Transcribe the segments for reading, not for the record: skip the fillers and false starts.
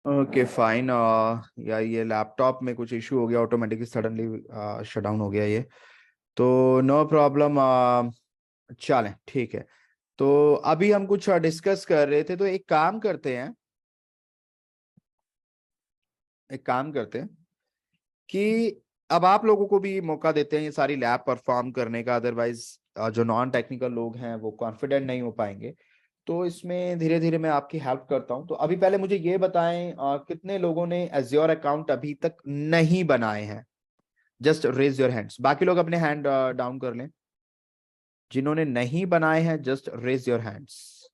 Okay fine. या ये laptop में कुछ इशू हो गया, ऑटोमेटिकली सडनली शट डाउन हो गया ये। तो नो प्रॉब्लम। चलें, ठीक है। तो अभी हम कुछ डिस्कस कर रहे थे, तो एक काम करते हैं कि अब आप लोगों को भी मौका देते हैं ये सारी लैब परफॉर्म करने का। अदरवाइज जो नॉन टेक्निकल लोग हैं वो कॉन्फिडेंट नहीं हो पाएंगे। तो इसमें धीरे धीरे मैं आपकी हेल्प करता हूं। तो अभी पहले मुझे ये बताएं, कितने लोगों ने एज्योर अकाउंट अभी तक नहीं बनाए हैं? Just raise your hands. बाकी लोग अपने हैंड डाउन कर लें। जिन्होंने नहीं बनाए हैं, just raise your hands.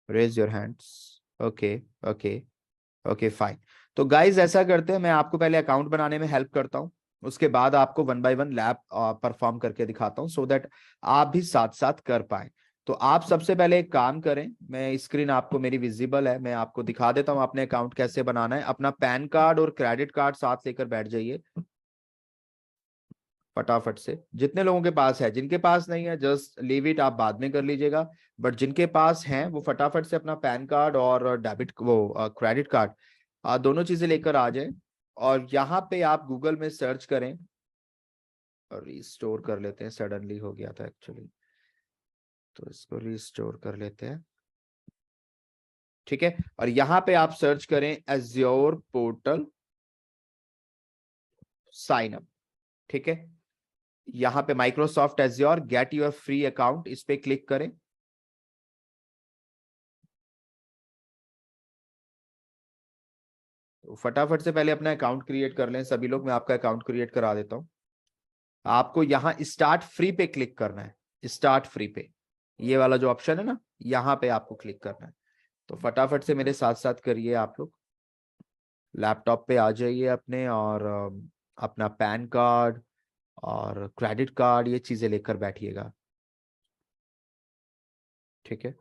Raise your hands. Okay. Okay. Okay fine. तो गाइज ऐसा करते हैं, मैं आपको पहले अकाउंट बनाने में हेल्प करता हूँ। उसके बाद आपको one by one lab perform करके दिखाता हूँ, सो दैट आप भी साथ साथ कर पाए। तो आप सबसे पहले एक काम करें, मैं स्क्रीन आपको मेरी विजिबल है, मैं आपको दिखा देता हूँ अपने अकाउंट कैसे बनाना है। अपना पैन कार्ड और क्रेडिट कार्ड साथ लेकर बैठ जाइए फटाफट से। जितने लोगों के पास है, जिनके पास नहीं है जस्ट लीव इट, आप बाद में कर लीजिएगा। बट जिनके पास हैं वो फटाफट से अपना पैन कार्ड और डेबिट वो क्रेडिट कार्ड दोनों चीजें लेकर आ जाए। और यहाँ पे आप गूगल में सर्च करें। और रिस्टोर कर लेते हैं, सडनली हो गया था एक्चुअली, तो इसको रिस्टोर कर लेते हैं। ठीक है। और यहाँ पे आप सर्च करें एज्योर पोर्टल साइन अप। ठीक है। यहाँ पे Microsoft azure get your free account, इस पे क्लिक करें। तो फटाफट से पहले अपना अकाउंट क्रिएट कर लें सभी लोग, मैं आपका अकाउंट क्रिएट करा देता हूं। आपको यहाँ स्टार्ट फ्री पे क्लिक करना है। स्टार्ट फ्री पे, ये वाला जो ऑप्शन है ना, यहाँ पे आपको क्लिक करना है। तो फटाफट से मेरे साथ साथ करिए आप लोग। लैपटॉप पे आ जाइए अपने, और अपना पैन कार्ड और क्रेडिट कार्ड ये चीजें लेकर बैठिएगा। ठीक है।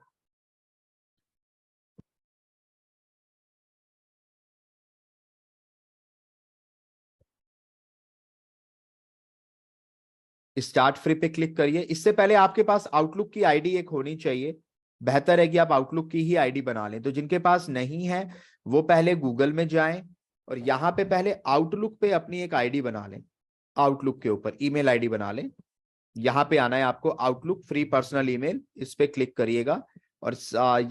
स्टार्ट फ्री पे क्लिक करिए। इससे पहले आपके पास आउटलुक की आईडी एक होनी चाहिए। बेहतर है कि आप आउटलुक की ही आईडी बना लें। तो जिनके पास नहीं है वो पहले गूगल में जाएं और यहाँ पे पहले आउटलुक पे अपनी एक आईडी बना लें। आउटलुक के ऊपर ईमेल आईडी बना लें। यहाँ पे आना है आपको, आउटलुक फ्री पर्सनल ईमेल, इस पे क्लिक करिएगा। और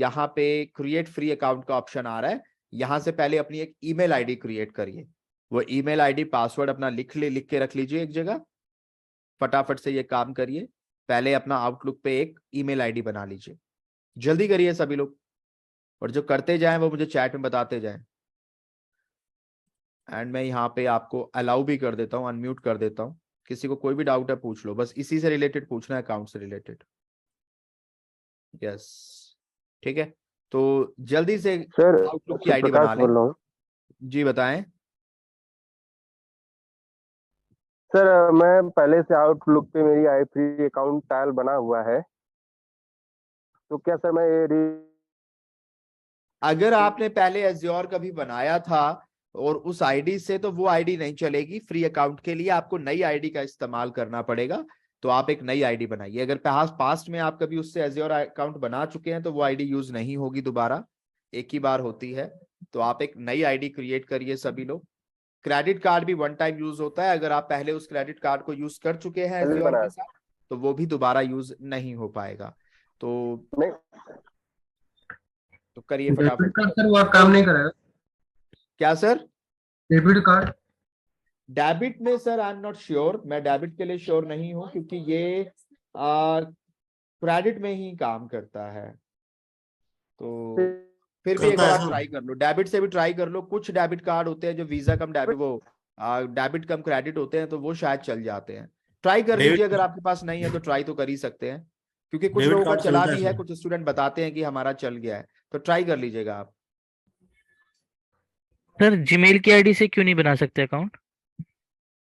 यहाँ पे क्रिएट फ्री अकाउंट का ऑप्शन आ रहा है। यहाँ से पहले अपनी एक ईमेल आईडी क्रिएट करिए। वो ईमेल आईडी पासवर्ड अपना लिख के रख लीजिए एक जगह। फटाफट से ये काम करिए। पहले अपना आउटलुक पे एक ईमेल आईडी बना लीजिए। जल्दी करिए सभी लोग। और जो करते जाएं वो मुझे चैट में बताते जाएं। एंड मैं यहाँ पे आपको अलाउ भी कर देता हूँ, अनम्यूट कर देता हूँ। किसी को कोई भी डाउट है पूछ लो, बस इसी से रिलेटेड पूछना है, अकाउंट से रिलेटेड। यस। ठीक है। तो जल्दी से सर, आउटलुक की शिव आईडी प्रकाश बना लें। बोल रहा हूँ। जी बताएं। सर, मैं पहले से आउटलुक पे मेरी आई फ्री अकाउंट ट्रायल बना हुआ है। तो क्या सर मैं ये अगर आपने पहले एज्योर कभी बनाया था और उस आईडी से, तो वो आईडी नहीं चलेगी। फ्री अकाउंट के लिए आपको नई आईडी का इस्तेमाल करना पड़ेगा। तो आप एक नई आईडी बनाइए। अगर पास्ट में आप कभी उससे एज्योर अकाउंट बना चुके हैं तो वो आईडी यूज नहीं होगी दोबारा, एक ही बार होती है। तो आप एक नई आईडी क्रिएट करिए सभी लोग। क्रेडिट कार्ड भी वन टाइम यूज होता है। अगर आप पहले उस क्रेडिट कार्ड को यूज कर चुके हैं पहले एज्योर बनाया के साथ, तो वो भी दोबारा यूज नहीं हो पाएगा। तो नहीं? करिए डेबिट फटाफट से। कार्ड सर वो काम नहीं करेगा। क्या सर? Debit card. डेबिट में sir I am not sure, मैं डेबिट के लिए श्योर नहीं हूं, क्योंकि ये क्रेडिट में ही काम करता है। तो फिर भी एक करता बार है आप सर। ट्राई कर लो, डेबिट से भी ट्राई कर लो। कुछ डेबिट कार्ड होते हैं जो वीजा कम डेबिट वो डेबिट कम क्रेडिट होते हैं, तो वो शायद चल जाते हैं। ट्राई कर लीजिए, डेबिट अगर आपके पास नहीं है तो ट्राई तो कर ही सकते हैं। क्योंकि कुछ डेबिट लोगों का कार्ड चला चलता है भी है, सर। कुछ स्टूडेंट बताते हैं कि हमारा चल गया है। तो ट्राई कर लीजिएगा आप। सर जीमेल की आईडी से क्यों नहीं बना सकते अकाउंट?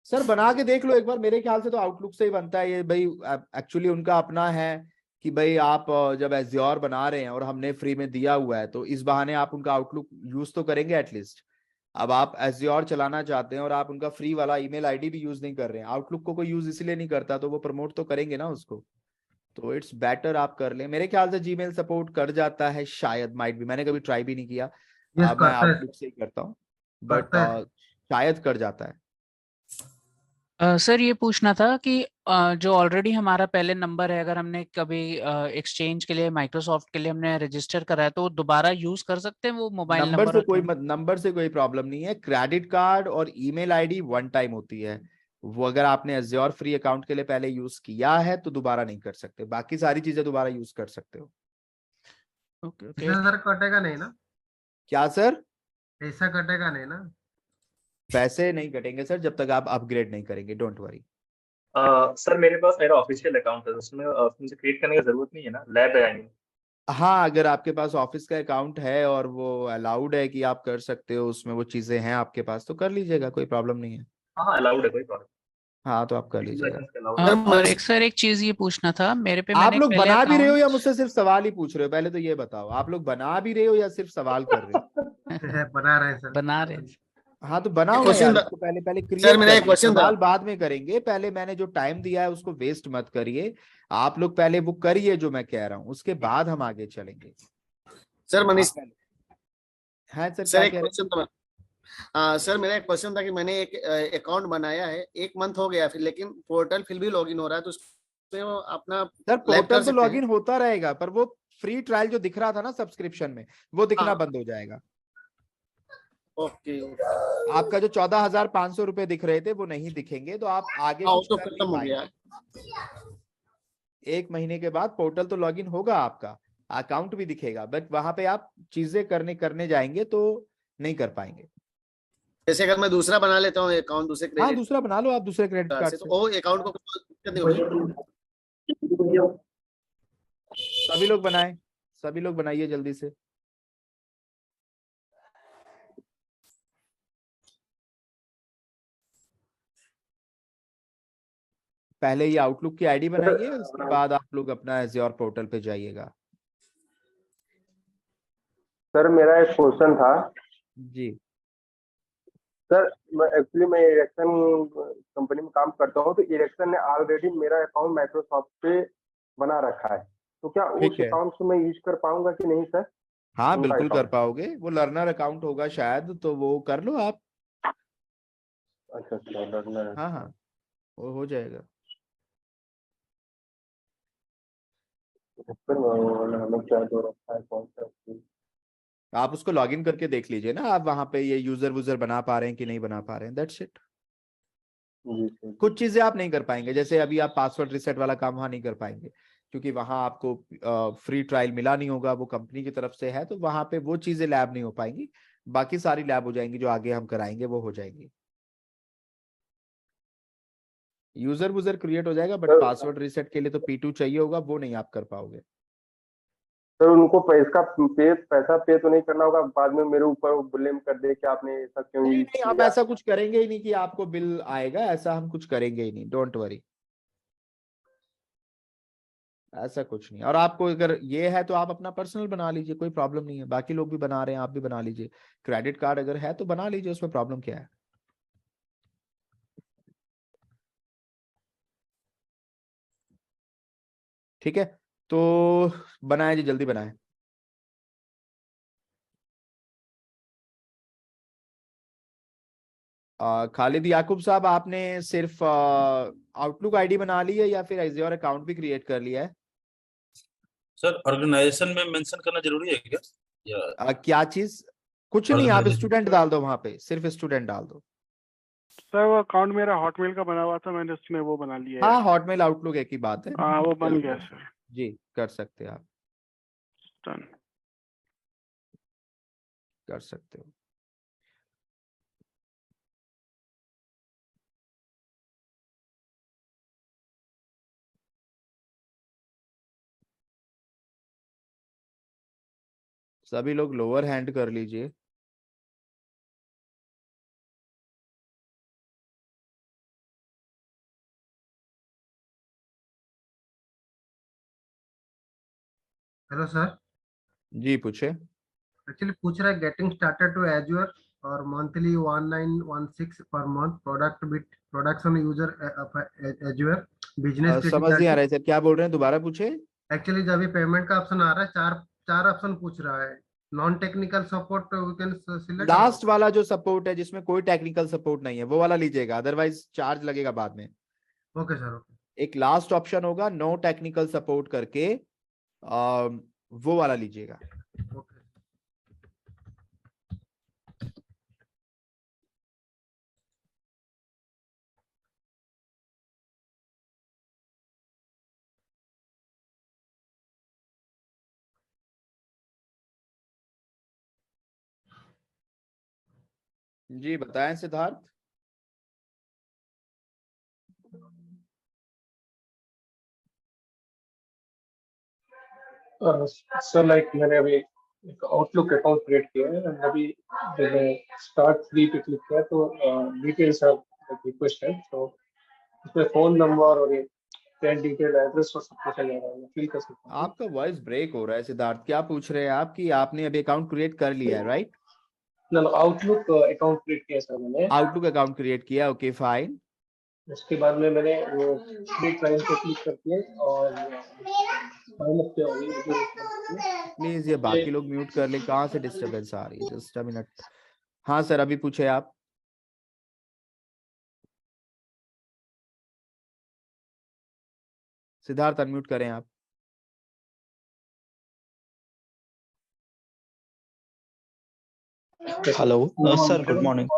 सर बना के देख लो एक बार। मेरे ख्याल से तो आउटलुक से ही बनता है ये भाई। एक्चुअली उनका अपना है कि भाई आप जब एज्योर बना रहे हैं और हमने फ्री में दिया हुआ है, तो इस बहाने आप उनका आउटलुक यूज तो करेंगे एटलीस्ट। अब आप एज्योर चलाना चाहते हैं और आप उनका फ्री वाला ईमेल आईडी भी यूज नहीं कर रहे हैं, आउटलुक को कोई यूज इसलिए नहीं करता, तो वो प्रमोट तो करेंगे ना उसको। तो इट्स बेटर आप कर लें। मेरे ख्याल से जीमेल सपोर्ट कर जाता है शायद, माइट भी, मैंने कभी ट्राई भी नहीं किया। यस मैं करता है, आउटलुक से ही करता हूँ, बट करता है। शायद कर जाता है। सर ये पूछना था कि जो ऑलरेडी हमारा पहले नंबर है, अगर हमने कभी एक्सचेंज के लिए, माइक्रोसॉफ्ट के लिए हमने रजिस्टर करा है, तो दोबारा यूज कर सकते हैं वो मोबाइल नंबर और क्या? नंबर से कोई प्रॉब्लम नहीं है। क्रेडिट कार्ड और ईमेल आईडी वन टाइम होती है, वो अगर आपने एज्योर फ्री अकाउंट के लिए पहले यूज किया है तो दोबारा नहीं कर सकते, बाकी सारी चीजें दोबारा यूज कर सकते हो। Okay okay. इसमें सर कटेगा नहीं ना? क्या सर? पैसा कटेगा नहीं ना? पैसे नहीं कटेंगे सर जब तक आप अपग्रेड नहीं करेंगे, डोंट वरी। सर मेरे पास मेरा ऑफिशियल अकाउंट है, उसमें मुझे क्रिएट करने की जरूरत नहीं है ना, लैब है यानी। हाँ, अगर आपके पास ऑफिस का अकाउंट है और वो अलाउड है कि आप कर सकते हो, उसमें वो चीजें हैं आपके पास, तो कर लीजिएगा, कोई प्रॉब्लम नहीं है। हाँ अलाउड है, कोई प्रॉब्लम। हाँ, तो आप कर लीजिएगा। लाइसेंस अलाउड है। और एक सर, एक चीज ये पूछना था, मेरे पे आप मैंने लोग पहले बना भी रहे हो या अकाउंट मुझसे सिर्फ सवाल ही पूछ रहे हो? पहले तो ये बताओ, आप लोग बना भी रहे हो या सिर्फ सवाल कर रहे हो? बना रहे हैं सर। बना रहे हैं। हाँ, तो बनाओ ना क्वेश्चन यार, था उसको पहले पहले सर, क्रिएट मेरा एक करिए, क्वेश्चन था। सवाल बाद में करेंगे। पहले मैंने जो टाइम दिया है उसको वेस्ट मत करिए। आप लोग पहले वो करिए जो मैं कह रहा हूँ, उसके बाद हम आगे चलेंगे। सर मनीष आप पहले, हाँ सर, सर, क्या एक कह रहे क्वेश्चन था। हाँ सर, मेरा एक क्वेश्चन था कि मैंने एक अकाउंट बनाया है, 1 मंथ हो गया, फिर लेकिन पोर्टल फिर भी लॉगिन हो रहा है, तो उसमें वो अपना सर? लैब कर पोर्टल तो सकते हैं? लॉगिन होता रहेगा, पर वो फ्री ट्रायल जो दिख रहा था ना सब्सक्रिप्शन में, वो दिखना हाँ। बंद हो जाएगा। ओके। आपका जो 14,500 रुपए दिख रहे थे वो नहीं दिखेंगे, तो आप आगे हाँ, वो कुछ तो कर खत्म नहीं हो गया है। पाएंगे। 1 महीने के बाद पोर्टल तो लॉगिन होगा, आपका अकाउंट भी दिखेगा, बट वहां पे आप चीजें करने जाएंगे तो नहीं कर पाएंगे। जैसे अगर मैं दूसरा बना लेता हूँ अकाउंट दूसरे हाँ, क्रेडिट दूसरा बना लो आप दूसरे क्रेडिट कार्ड कार्ड से, तो से। वो अकाउंट को कुछ दिक्कत नहीं होगी? सभी लोग बनाए, सभी लोग बनाइए जल्दी से। पहले ये आउटलुक की आईडी बनाइए, उसके बाद आप लोग अपना एज्योर पोर्टल पे जाइएगा। सर मेरा एक क्वेश्चन था। जी। सर मैं इरेक्शन कंपनी में काम करता हूँ, तो इरेक्शन ने ऑलरेडी मेरा अकाउंट माइक्रोसॉफ्ट पे बना रखा है, तो क्या ठीक उस है, अकाउंट से मैं यूज कर पाऊंगा कि नहीं सर? हाँ उनका बिल्कुल कर अकाउंट। पाओगे, वो लर्नर अकाउंट होगा शायद, तो वो कर लो आप। अच्छा अच्छा, लर्नर। हाँ हाँ, वो हो जाएगा। सर हमें क्या दो रखा है, कौन सा? आप उसको लॉगिन करके देख लीजिए ना, आप वहां पे ये यूजर वूजर बना पा रहे हैं कि नहीं बना पा रहे हैं, दैट्स इट। Ji sir. कुछ चीजें आप नहीं कर पाएंगे, जैसे अभी आप पासवर्ड रिसेट वाला काम वहां नहीं कर पाएंगे, क्योंकि वहां आपको फ्री ट्रायल मिला नहीं होगा, वो कंपनी की तरफ से है, तो वहां पे वो चीजें लैब नहीं हो पाएंगी। बाकी सारी लैब हो जाएंगी, जो आगे हम कराएंगे वो हो जाएंगी। यूजर वूजर क्रिएट हो जाएगा, बट सर पासवर्ड रिसेट के लिए तो P2 चाहिए होगा, वो नहीं आप कर पाओगे। सर उनको पैसा पे तो नहीं करना होगा, बाद में मेरे ऊपर ब्लेम कर दे कि आपने ऐसा क्यों नहीं यूज नहीं, हम किया? ऐसा कुछ करेंगे ही नहीं कि आपको बिल आएगा, ऐसा हम कुछ करेंगे ही नहीं, डोंट वरी। ऐसा कुछ नहीं। और आपको अगर ये है तो आप अपना पर्सनल बना लीजिए, कोई प्रॉब्लम नहीं है, बाकी लोग भी बना रहे हैं, आप भी बना लीजिए। क्रेडिट कार्ड अगर है तो बना लीजिए, उसमें प्रॉब्लम क्या है? ठीक है, तो बनाए जी, जल्दी बनाए। खालिद याकूब साहब, आपने सिर्फ आउटलुक आईडी बना ली है या फिर एज़्योर अकाउंट भी क्रिएट कर लिया है? सर ऑर्गेनाइजेशन में मेंशन करना जरूरी है क्या, या क्या चीज? कुछ नहीं, आप ऑर्गेनाइजेशन? स्टूडेंट डाल दो, वहां पे सिर्फ स्टूडेंट डाल दो। सर वो अकाउंट मेरा हॉटमेल का बना हुआ था, मैंने उसमें वो बना लिया है। हाँ, हॉटमेल आउटलुक एक ही बात है। हाँ वो बन गया सर। जी, कर सकते हैं आप, डन। कर सकते हो। सभी लोग लोअर हैंड कर लीजिए। हेलो सर, जी पूछे। एक्चुअली पूछ रहा है गेटिंग स्टार्टेड टू एज्योर और monthly 1916 per month product bit production user azure business समझ नहीं आ रहा है सर, क्या बोल रहे हैं, दोबारा पूछे। एक्चुअली जब भी पेमेंट का ऑप्शन आ रहा है, चार चार ऑप्शन पूछ रहा है। Non technical support we can select. Last वाला जो सपोर्ट है जिसमें कोई टेक्निकल सपोर्ट नहीं है वो वाला लीजिएगा, अदरवाइज चार्ज लगेगा बाद में। Okay sir, okay. एक लास्ट ऑप्शन होगा नो टेक्निकल सपोर्ट करके, वो वाला लीजिएगा। ओके। जी बताएं सिद्धार्थ। सर लाइक मैंने अभी एक आउटलुक अकाउंट क्रिएट किया है and अभी मैंने स्टार्ट फ्री पे क्लिक किया तो डिटेल्स रिक्वेस्ट है, तो उसमें फोन नंबर और ये पेन डिटेल एड्रेस और सब कुछ आ जाएगा, मैं फिल कर सकता हूँ। आपका वॉइस ब्रेक हो रहा है सिद्धार्थ, क्या पूछ रहे हैं आप कि आपने अभी अकाउंट क्रिएट कर लिया है, राइट? ना आउटलुक अकाउंट क्रिएट किया सर मैंने। आउटलुक अकाउंट क्रिएट किया, ओके फाइन। उसके बाद में मैंने वो फ्री ट्रायल पे क्लिक करके और साइन अप किया हुई। प्लीज ये बाकी लोग म्यूट कर ले, कहाँ से डिस्टरबेंस आ रही है, जस्ट अ मिनट। हाँ सर अभी पूछे आप। सिद्धार्थ अनम्यूट करें आप। Hello sir, good morning.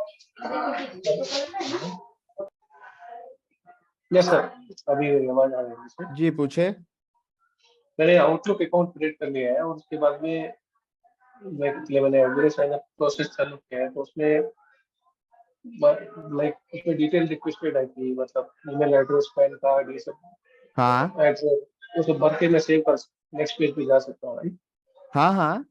Yes sir, अभी आवाज आ रही है सर। जी पूछे। मैंने आउटलुक अकाउंट क्रिएट कर लिया है और उसके बाद में मैंने मेरे साइन अप प्रोसेस चालू किया है, तो उसमें लाइक उसमें डिटेल रिक्वेस्टेड है कि मतलब ईमेल एड्रेस, पैन कार्ड, ये सब हाँ एड्रेस वो सब भर के मैं सेव कर नेक्स्ट पेज पे जा सकता हूँ, राइट? हाँ हाँ,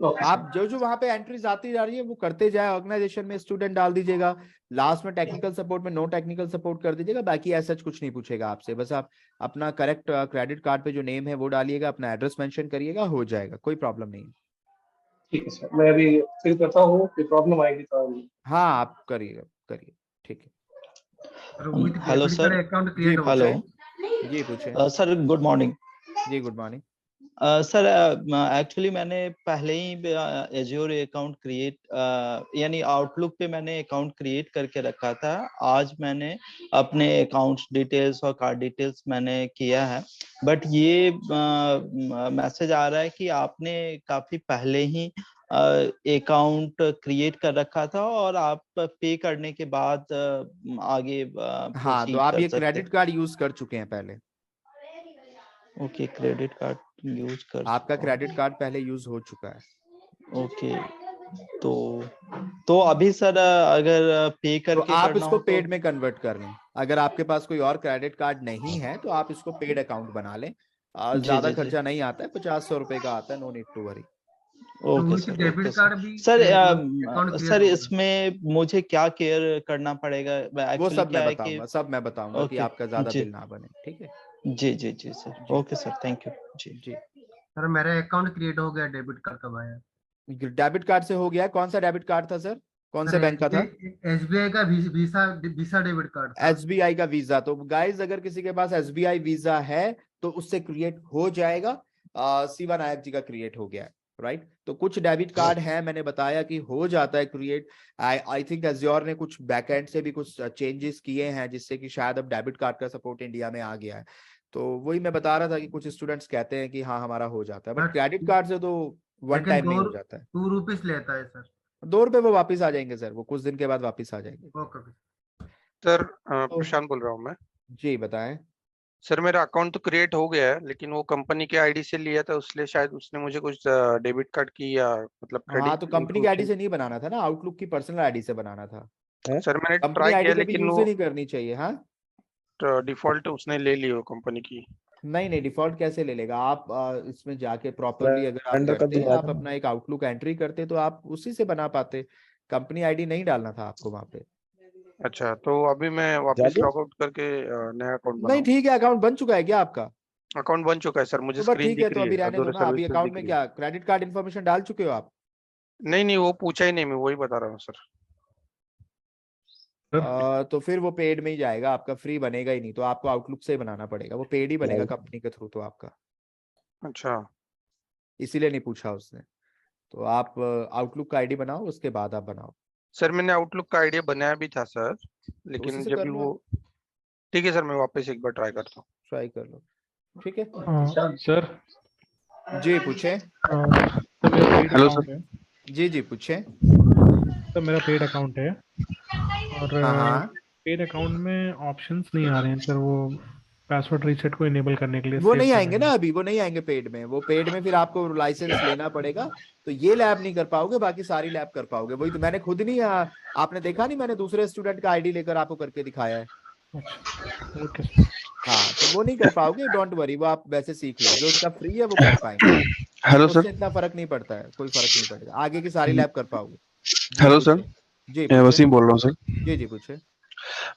ओके आप जो जो वहां पे एंट्रीज आती जा रही है वो करते जाए। ऑर्गेनाइजेशन में स्टूडेंट डाल दीजिएगा, लास्ट में टेक्निकल सपोर्ट में नो टेक्निकल सपोर्ट कर दीजिएगा। बाकी ऐसा कुछ नहीं पूछेगा आपसे, बस आप अपना करेक्ट क्रेडिट कार्ड पे जो नेम है वो डालिएगा, अपना एड्रेस मेंशन करिएगा, हो जाएगा, कोई प्रॉब्लम नहीं है। ठीक है सर, मैं अभी फिल करता हूँ, कोई प्रॉब्लम आएगी तो हाँ आप करिएगा, करिए, ठीक है। Hello sir. अकाउंट जी क्रिएट हो हेलो जी पूछे। Sir, good morning. जी गुड मॉर्निंग। सर एक्चुअली मैंने पहले ही एज्योर अकाउंट क्रिएट यानी आउटलुक पे मैंने अकाउंट क्रिएट करके रखा था। आज मैंने अपने अकाउंट डिटेल्स और कार्ड डिटेल्स मैंने किया है, बट ये मैसेज आ रहा है कि आपने काफी पहले ही अकाउंट क्रिएट कर रखा था और आप पे करने के बाद आगे हाँ तो आप ये क्रेडिट कार्ड यूज कर चुके हैं पहले। ओके, क्रेडिट कार्ड यूज कर, आपका क्रेडिट कार्ड पहले यूज हो चुका है। ओके, तो अभी सर अगर पे करके तो आप करना इसको हो पेड में कन्वर्ट कर लें। अगर आपके पास कोई और क्रेडिट कार्ड नहीं है तो आप इसको पेड अकाउंट बना लें। ज्यादा खर्चा नहीं आता है, 50-100 रुपए का आता है, no need to worry. Okay sir, debit okay card भी सर। अकाउंट सर इसमें मुझे क्या केयर करना पड़ेगा? वो सब मैं क्या है बताऊंगा, सब मैं बताऊंगा कि आपका ज्यादा जी बिल ना बने, ठीक है? जी जी जी sir, okay sir, thank you जी जी। सर मेरा अकाउंट क्रिएट हो गया, डेबिट कार्ड कब आया? डेबिट कार्ड से हो गया है। कौन सा डेबिट कार्ड था सर, कौन से बैंक का था? एसबीआई का वीसा वीसा डेबिट कार्ड था। एसबीआई का वीजा। तो गाइज अगर किसी के पास एसबीआई वीजा है तो उससे क्रिएट हो जाएगा। शिवा नायक जी का क्रिएट हो गया है, राइट? तो कुछ डेबिट कार्ड है, मैंने बताया कि हो जाता है क्रिएट। आई थिंक एज्योर ने कुछ बैकएंड से भी कुछ चेंजेस किए हैं जिससे कि शायद अब डेबिट कार्ड का सपोर्ट इंडिया में आ गया है। तो वही मैं बता रहा था कि कुछ स्टूडेंट्स कहते हैं कि हाँ हमारा हो जाता है, बट क्रेडिट कार्ड से तो वन टाइम नहीं हो जाता है। 2 रुपीस लेता है सर। 2 रुपए वो वापिस आ जाएंगे सर, वो कुछ दिन के बाद वापिस आ जाएंगे। ओके सर प्रशांत बोल रहा हूँ मैं। जी बताएं। सर मेरा अकाउंट तो क्रिएट हो गया है, लेकिन वो कंपनी के आईडी से लिया था, उसलिए शायद उसने मुझे कुछ डेबिट कार्ड की या मतलब हाँ तो कंपनी की आईडी से नहीं बनाना था ना, आउटलुक की पर्सनल आईडी से बनाना था। सर मैंने कंपनी ट्राई आईडी किया कभी लेकिन यूज वो ही नहीं करनी चाहिए। हाँ डिफॉल्ट उसने ले ली वो कंपनी की। नहीं डिफॉल्ट कैसे ले लेगा? आप इसमें जाके प्रॉपरली अगर आप करते, आप अपना एक आउटलुक एंट्री करते तो आप उसी से बना पाते। कंपनी आईडी नहीं डालना था आपको वहां पे। अच्छा, तो अभी मैं वापस लॉग आउट करके नया अकाउंट नहीं ठीक है, अकाउंट बन चुका है क्या आपका? अकाउंट बन चुका है सर, मुझे तो बस स्क्रीन ठीक है, दिख तो रही अभी है, रहने दो अधूरे ना। अभी सर्विसेज अकाउंट दिख में रही है। क्या क्रेडिट कार्ड इन्फॉर्मेशन डाल चुके हो आप? नहीं वो पूछा ही नहीं, मैं वही बता रहा हूँ सर। तो फिर वो पेड में ही जाएगा, आपका फ्री बनेगा ही नहीं, तो आपको आउटलुक से ही बनाना पड़ेगा, वो पेड ही बनेगा कंपनी के थ्रू तो आपका, अच्छा इसीलिए नहीं पूछा उसने। तो आप आउटलुक का आईडी बनाओ, उसके बाद आप बनाओ। सर, मैंने आउटलुक का आइडिया बनाया भी था सर, तो उसी लेकिन से जब कर भी लो, वो, ठीक है सर, मैं वापस एक बार ट्राई करता हूँ। ट्राई कर लो, ठीक है। सर जी पूछे। सर मेरा पेड हेलो अकाउंट सर। है। जी जी पूछे। सर मेरा पेड अकाउंट है और हाँ हाँ, पेड अकाउंट में ऑप्शंस नहीं आ रहे हैं सर, वो पासवर्ड रीसेट को इनेबल करने के लिए, वो सेव नहीं करने आएंगे के ना लिए। अभी, वो नहीं आएंगे पेड में, वो पेड में फिर आपको लाइसेंस लेना पड़ेगा, तो ये लैब नहीं कर पाओगे, बाकी सारी लैब कर पाओगे। वही तो मैंने खुद नहीं आपने देखा नहीं, मैंने दूसरे स्टूडेंट का आईडी लेकर आपको करके दिखाया है। अच्छा ओके सर। हाँ तो वो नहीं कर पाओगे, डोंट वरी, वो आप वैसे सीख लो, जो उनका फ्री है वो कर पाएंगे, हेलो तो सर। उससे इतना फर्क नहीं पड़ता है, कोई फर्क नहीं पड़ेगा, आगे की सारी लैब कर पाओगे। जी हेलो सर, पूछे। जी मैं पूछे। वसीम बोल रहा हूँ सर। जी जी पूछे।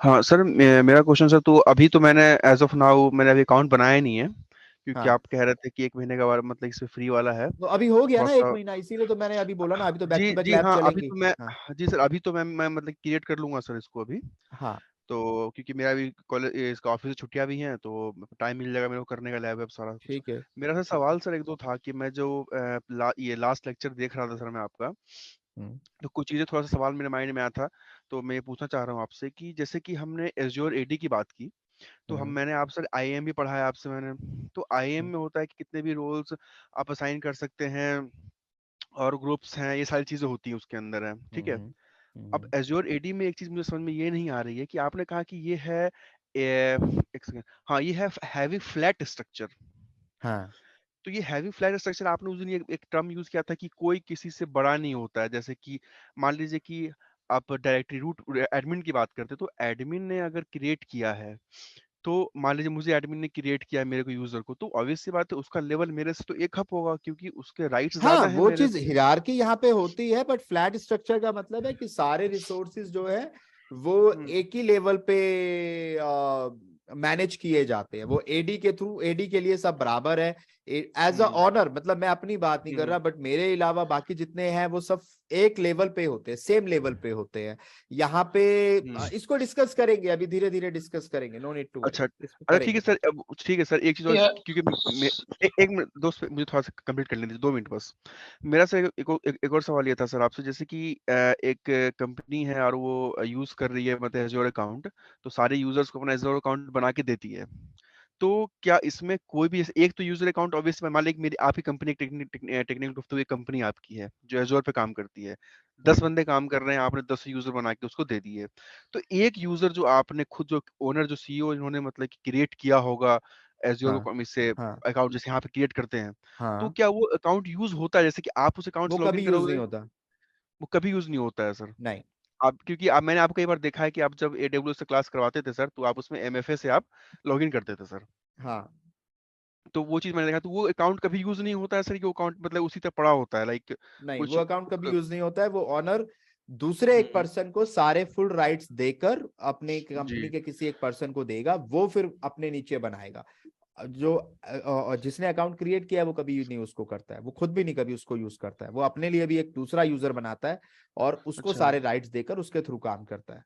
हाँ सर, मेरा क्वेश्चन सर, तो अभी तो मैंने एज ऑफ नाउ मैंने अभी अकाउंट बनाया नहीं है, क्योंकि हाँ आप कह रहे थे कि 1 महीने का बाद मतलब इसमें फ्री वाला है तो अभी हो गया थोड़ा ना 1 सा। महीना, इसीलिए तो मैंने अभी बोला ना, अभी तो बैक टू जी बैक जी लैब हाँ, अभी चलेंगी। तो मैं, हाँ जी सर, अभी तो मैं मतलब क्रिएट कर लूंगा सर इसको अभी। हाँ तो क्योंकि मेरा अभी कॉलेज, इसका ऑफिस से छुट्टियां भी हैं, तो टाइम मिल जाएगा मेरे को करने का लैब वैब सारा कुछ। ठीक है। मेरा सर सवाल सर एक दो था कि मैं जो ये लास्ट लेक्चर देख रहा था सर मैं आपका, हम्म, तो कुछ चीजें थोड़ा सा सवाल मेरे माइंड में आया था, तो मैं ये पूछना चाह रहा हूँ आपसे कि जैसे कि हमने एज्योर एडी की बात की, तो हम हम्म, मैंने आपसे आईएएम भी पढ़ा है आपसे मैंने, तो आईएएम हम्म, में होता है कि कितने भी रोल्स आप असाइन कर सकते हैं, और ग्रुप्स हैं, ये सारी चीजें होती हैं उसके अंदर है, ठीक है। हम्म, अब हम्म, एज्योर एडी में एक चीज मुझे समझ में ये नहीं आ रही है कि आपने कहा कि ये है एक सेकंड, हाँ, ये है हैवी फ्लैट स्ट्रक्चर। हाँ तो ये हैवी फ्लैट स्ट्रक्चर, आपने उस दिन एक टर्म यूज किया था कि कोई किसी से बड़ा नहीं होता है, जैसे कि मान लीजिए कि आप डायरेक्टरी रूट एडमिन की बात करते हैं, तो एडमिन ने अगर क्रिएट किया है, तो मान लीजिए मुझे एडमिन ने क्रिएट किया है मेरे को यूजर को, तो ऑब्वियस सी बात है उसका लेवल मेरे से तो एक हप होगा, क्योंकि उसके राइट्स हाँ, ज्यादा है वो मेरे चीज से। हिरारकी यहाँ पे होती है, बट फ्लैट स्ट्रक्चर का मतलब है कि सारे रिसोर्सेज जो है वो एक ही लेवल पे मैनेज किए जाते हैं, वो एडी के थ्रू, एडी के लिए सब बराबर है, एज अ हम्म ऑनर, मतलब मैं अपनी बात नहीं कर हम्म रहा, बट मेरे अलावा बाकी जितने हैं वो सब एक लेवल पे होते हैं, सेम लेवल पे होते हैं यहाँ पे। हम्म। इसको डिस्कस करेंगे, अभी धीरे धीरे डिस्कस करेंगे, नो नीड टू वरी, अच्छा, इसको अरे ठीक है करेंगे। सर, अब ठीक है सर, एक चीज और, क्योंकि एक मिनट दोस्त, मुझे थोड़ा सा कंप्लीट कर लेने दीजिए, 2 मिनट बस। मेरा सर एक और सवाल ये था सर आपसे, जैसे कि एक कंपनी है और वो यूज कर रही है मतलब एज्योर अकाउंट, तो सारे यूजर्स को अपना एज्योर अकाउंट बना के देती है, तो क्या इसमें कोई भी एक तो यूजर अकाउंट ऑब्वियसली मान लीजिए मेरी आप ही कंपनी टेक्निकल ग्रुप, तो ये कंपनी आपकी है जो एजोर पे काम करती है, 10 बंदे काम कर रहे हैं, आपने 10 यूजर बना के उसको दे दिए, तो एक यूजर जो आपने खुद, जो ओनर जो सीईओ इन्होंने मतलब कि क्रिएट किया होगा एजोर हाँ को इससे हाँ अकाउंट जैसे यहाँ पे क्रिएट करते हैं, तो हाँ, क्या वो अकाउंट यूज होता है, जैसे कि आप उस अकाउंट वो से लॉगिन कभी यूज नहीं करोगे, होता। वो कभी यूज नहीं होता है सर? नहीं। आप, क्योंकि आप, मैंने आपको कई बार देखा है कि आप जब AWS से क्लास करवाते थे सर, तो आप उसमें MFA से आप लॉगिन करते थे सर, हाँ तो वो चीज मैंने देखा, तो वो अकाउंट कभी यूज नहीं होता है सर, कि वो अकाउंट मतलब उसी तरह पड़ा होता है, लाइक नहीं, वो कुछ अकाउंट कभी यूज नहीं होता है, वो ऑनर दूसरे एक हम्म, पर्सन को सारे फुल राइट्स देकर अपने कंपनी जी के किसी एक पर्सन को देगा, वो फिर अपने नीचे बनाएगा। जो जिसने अकाउंट क्रिएट किया है वो कभी नहीं उसको करता है, वो खुद भी नहीं कभी उसको यूज करता है, वो अपने लिए भी एक दूसरा यूजर बनाता है और उसको अच्छा सारे राइट्स देकर उसके थ्रू काम करता है।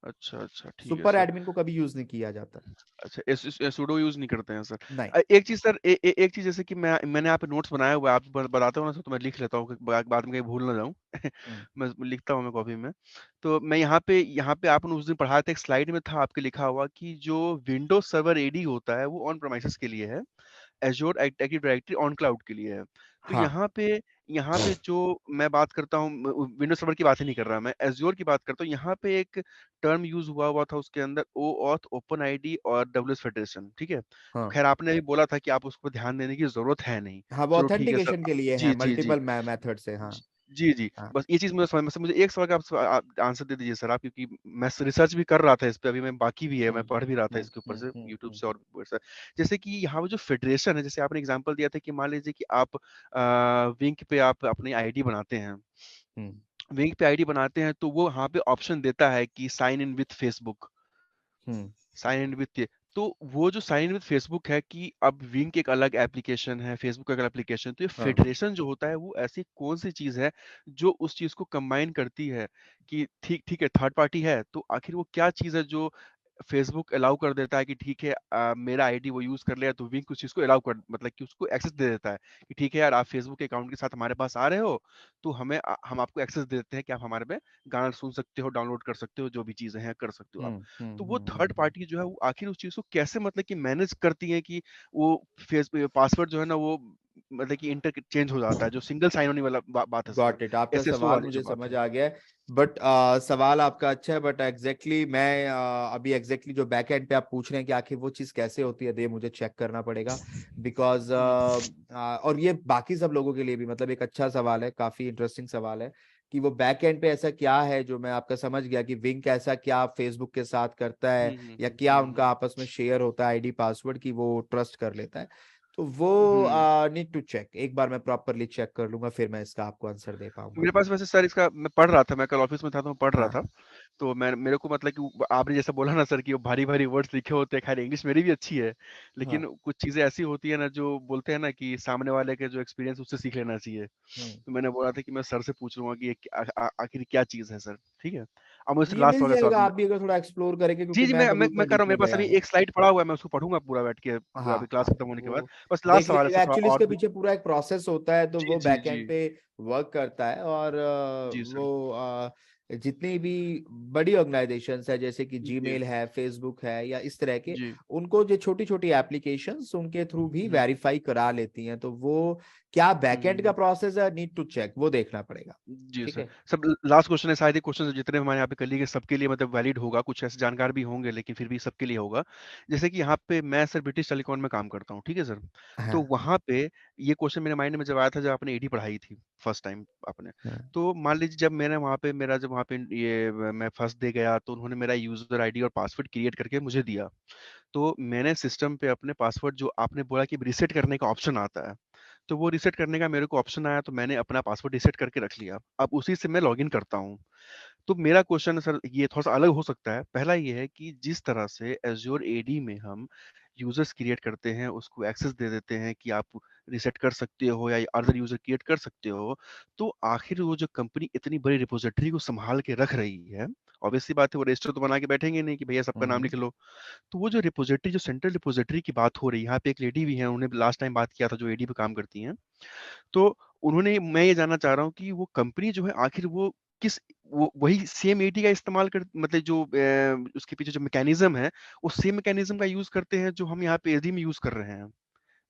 अच्छा अच्छा, ठीक है सुपर सर। एडमिन को कभी यूज नहीं किया जाता। अच्छा, सुडो यूज नहीं करते हैं सर? नहीं। एक चीज सर, एक चीज, जैसे कि मैंने यहाँ पे नोट्स बनाया हुआ है, आप बताते हो ना सर, तो मैं लिख लेता हूँ कि बाद में कहीं भूल ना जाऊँ। हम्म, मैं लिखता हूँ मैं कॉपी में, तो मैं यहाँ पे आपने उस दिन पढ़ाया था, एक स्लाइड में था आपके लिखा हुआ कि जो विंडोज सर्वर एडी होता है वो ऑन प्रेमाइसेस के लिए है, azure active directory on cloud के लिए है, तो हाँ यहाँ पे जो मैं बात करता हूँ, विंडोज सर्वर की बात ही नहीं कर रहा, मैं एज्योर की बात करता हूँ, यहाँ पे एक टर्म यूज हुआ था उसके अंदर, OAuth, ओपन आईडी और WS फेडरेशन, ठीक है। हाँ खैर आपने अभी बोला था कि आप उसको ध्यान देने की जरूरत है नहीं, हाँ, वो चलो ठीक है सर। ऑथेंटिकेशन के लिए है, जी जी जी मल्टीपल मेथड से। हाँ जी जी, हाँ। बस ये चीज मुझे समझ में, मुझे एक सवाल का आप आंसर दे दीजिए सर आप, क्योंकि मैं रिसर्च भी कर रहा था इस पे, अभी मैं बाकी भी है, मैं पढ़ भी रहा था इसके ऊपर से यूट्यूब से और से। जैसे कि यहाँ पे जो फेडरेशन है, जैसे आपने एग्जांपल दिया था कि मान लीजिए कि आप विंक पे आप अपनी आईडी बनाते हैं, हम्म विंक पे आईडी बनाते हैं, तो वो यहाँ पे ऑप्शन देता है कि sign in with Facebook, hmm sign in with, तो वो जो साइन इन विद फेसबुक है कि अब विंक एक अलग एप्लीकेशन है, फेसबुक का अलग एप्लीकेशन, तो ये हाँ फेडरेशन जो होता है वो ऐसी कौन सी चीज है जो उस चीज को कंबाइन करती है कि ठीक ठीक है थर्ड पार्टी है, तो आखिर वो क्या चीज है जो फेसबुक अलाउ कर देता है कि ठीक है मेरा आईडी वो यूज कर लिया, तो विंक उस चीज को अलाउ कर मतलब कि उसको एक्सेस दे देता है कि ठीक है यार आप फेसबुक के अकाउंट के साथ हमारे पास आ रहे हो, तो हम आपको एक्सेस दे देते हैं कि आप हमारे पे गाना सुन सकते हो, डाउनलोड कर सकते हो, जो भी चीजें हैं कर सकते हो आप। तो वो थर्ड पार्टी जो है वो आखिर उस चीज को कैसे मतलब कि मैनेज करती है कि वो फेस पासवर्ड जो है ना वो मतलब कि इंटरचेंज हो जाता है, जो सिंगल साइन होने वाला बात है सर, गॉट इट, आपका एसएसओ सवाल वाली जो मुझे बात समझ है। आ गया है। बट सवाल आपका अच्छा है, बट एग्जैक्टली मैं अभी एग्जैक्टली जो बैक एंड पे आप पूछ रहे हैं कि आखिर वो चीज़ कैसे होती है, ये मुझे चेक करना पड़ेगा। बिकॉज और ये बाकी सब लोगों के लिए भी मतलब एक अच्छा सवाल है, काफी इंटरेस्टिंग सवाल है कि वो बैक एंड पे ऐसा क्या है जो मैं आपका समझ गया कि विंक ऐसा क्या फेसबुक के साथ करता है या क्या उनका आपस में शेयर होता है आईडी पासवर्ड की वो ट्रस्ट कर लेता है। तो वो नीड टू चेक, एक बार मैं प्रॉपरली चेक कर लूंगा, फिर मैं इसका आपको आंसर दे पाऊंगा। मेरे पास वैसे सर इसका मैं पढ़ रहा था, मैं कल ऑफिस में था तो मैं पढ़ रहा हाँ था, तो मैं मेरे को मतलब कि आपने जैसा बोला ना सर कि वो भारी भारी वर्ड्स लिखे होते हैं, खैर इंग्लिश मेरी भी अच्छी है, हाँ लेकिन कुछ चीजें ऐसी होती है ना जो बोलते हैं ना कि सामने वाले के जो एक्सपीरियंस उससे सीख लेना चाहिए। हम्म। तो मैंने बोला था कि मैं सर से पूछ लूंगा कि ये आखिर क्या चीज है सर, ठीक है। अब मुझे ये लास्ट मिल वाला सवाल जाएगा, आप भी अगर थोड़ा एक्सप्लोर करेंगे, जी क्योंकि जी मैं कभी मैं उतना कर रहा डीप हूँ, मेरे में पास गया अभी नहीं। एक स्लाइड पड़ा हुआ है, मैं उसको पढ़ूंगा पूरा बैठ के, हाँ अभी क्लास खत्म होने के बाद। वो बस देख लास्ट सवाल है लीजिएगा, सर, थोड़ा एक्चुअली और इसके पीछे पूरा एक प्रोसेस होता है, तो जी वो जी बैक जी एंड पे वर्क करता है। और जी सर वो जितनी भी बड़ी ऑर्गेनाइजेशंस है जैसे कि जी जीमेल है, फेसबुक है या इस तरह के, जी उनको जो छोटी छोटी एप्लीकेशंस उनके थ्रू भी हम्म वेरीफाई करा लेती हैं, तो वो क्या बैकएंड का हम्म प्रोसेस है, नीड टू चेक, वो देखना पड़ेगा। जी ठीक सर। है। सब लास्ट क्वेश्चन है, शायद ये क्वेश्चन जितने हमारे यहाँ पे कलीग है सबके लिए मतलब वैलिड होगा, कुछ ऐसे जानकार भी होंगे लेकिन फिर भी सबके लिए होगा। जैसे कि यहाँ पे मैं सर ब्रिटिश टेलीकॉम में काम करता हूँ, ठीक है सर। तो हाँ वहाँ पे ये क्वेश्चन मेरे माइंड में जब आया था जब आपने एडी पढ़ाई थी फर्स्ट टाइम आपने, हाँ तो मान लीजिए जब मैंने वहाँ पे मेरा जब वहाँ पे ये मैं फर्स्ट डे गया तो उन्होंने मेरा यूजर आईडी और पासवर्ड क्रिएट करके मुझे दिया। तो मैंने सिस्टम पे अपने पासवर्ड जो आपने बोला कि रिसेट करने का ऑप्शन आता है, तो वो रिसेट करने का मेरे को ऑप्शन आया, तो मैंने अपना पासवर्ड रिसेट करके रख लिया, अब उसी से मैं लॉगिन करता हूँ। तो मेरा क्वेश्चन सर ये थोड़ा सा अलग हो सकता है। पहला ये है कि जिस तरह से एज्योर एडी में हम यूजर्स क्रिएट करते हैं, उसको एक्सेस दे देते हैं कि आप रिसेट कर सकते हो या अदर यूजर क्रिएट कर सकते हो, तो आखिर वो जो कंपनी इतनी बड़ी रिपोजिटरी को संभाल के रख रही है, ऑब्वियसली बात है वो रजिस्टर तो बना के बैठेंगे नहीं कि भैया सबका नाम हम्म। लिख लो। तो वो जो रिपोजिटरी जो सेंट्रल रिपोजिटरी की बात हो रही है, यहाँ पे एक लेडी भी है, उन्होंने लास्ट टाइम बात किया था जो एडी पे काम करती हैं, तो उन्होंने मैं ये जानना चाह रहा हूँ कि वो कंपनी जो है आखिर वो किस वो वही सेम एडी का इस्तेमाल कर मतलब जो उसके पीछे जो मैकेनिज्म है वो सेम मैकेनिज्म का यूज करते हैं जो हम यहाँ पे एडी में यूज कर रहे हैं,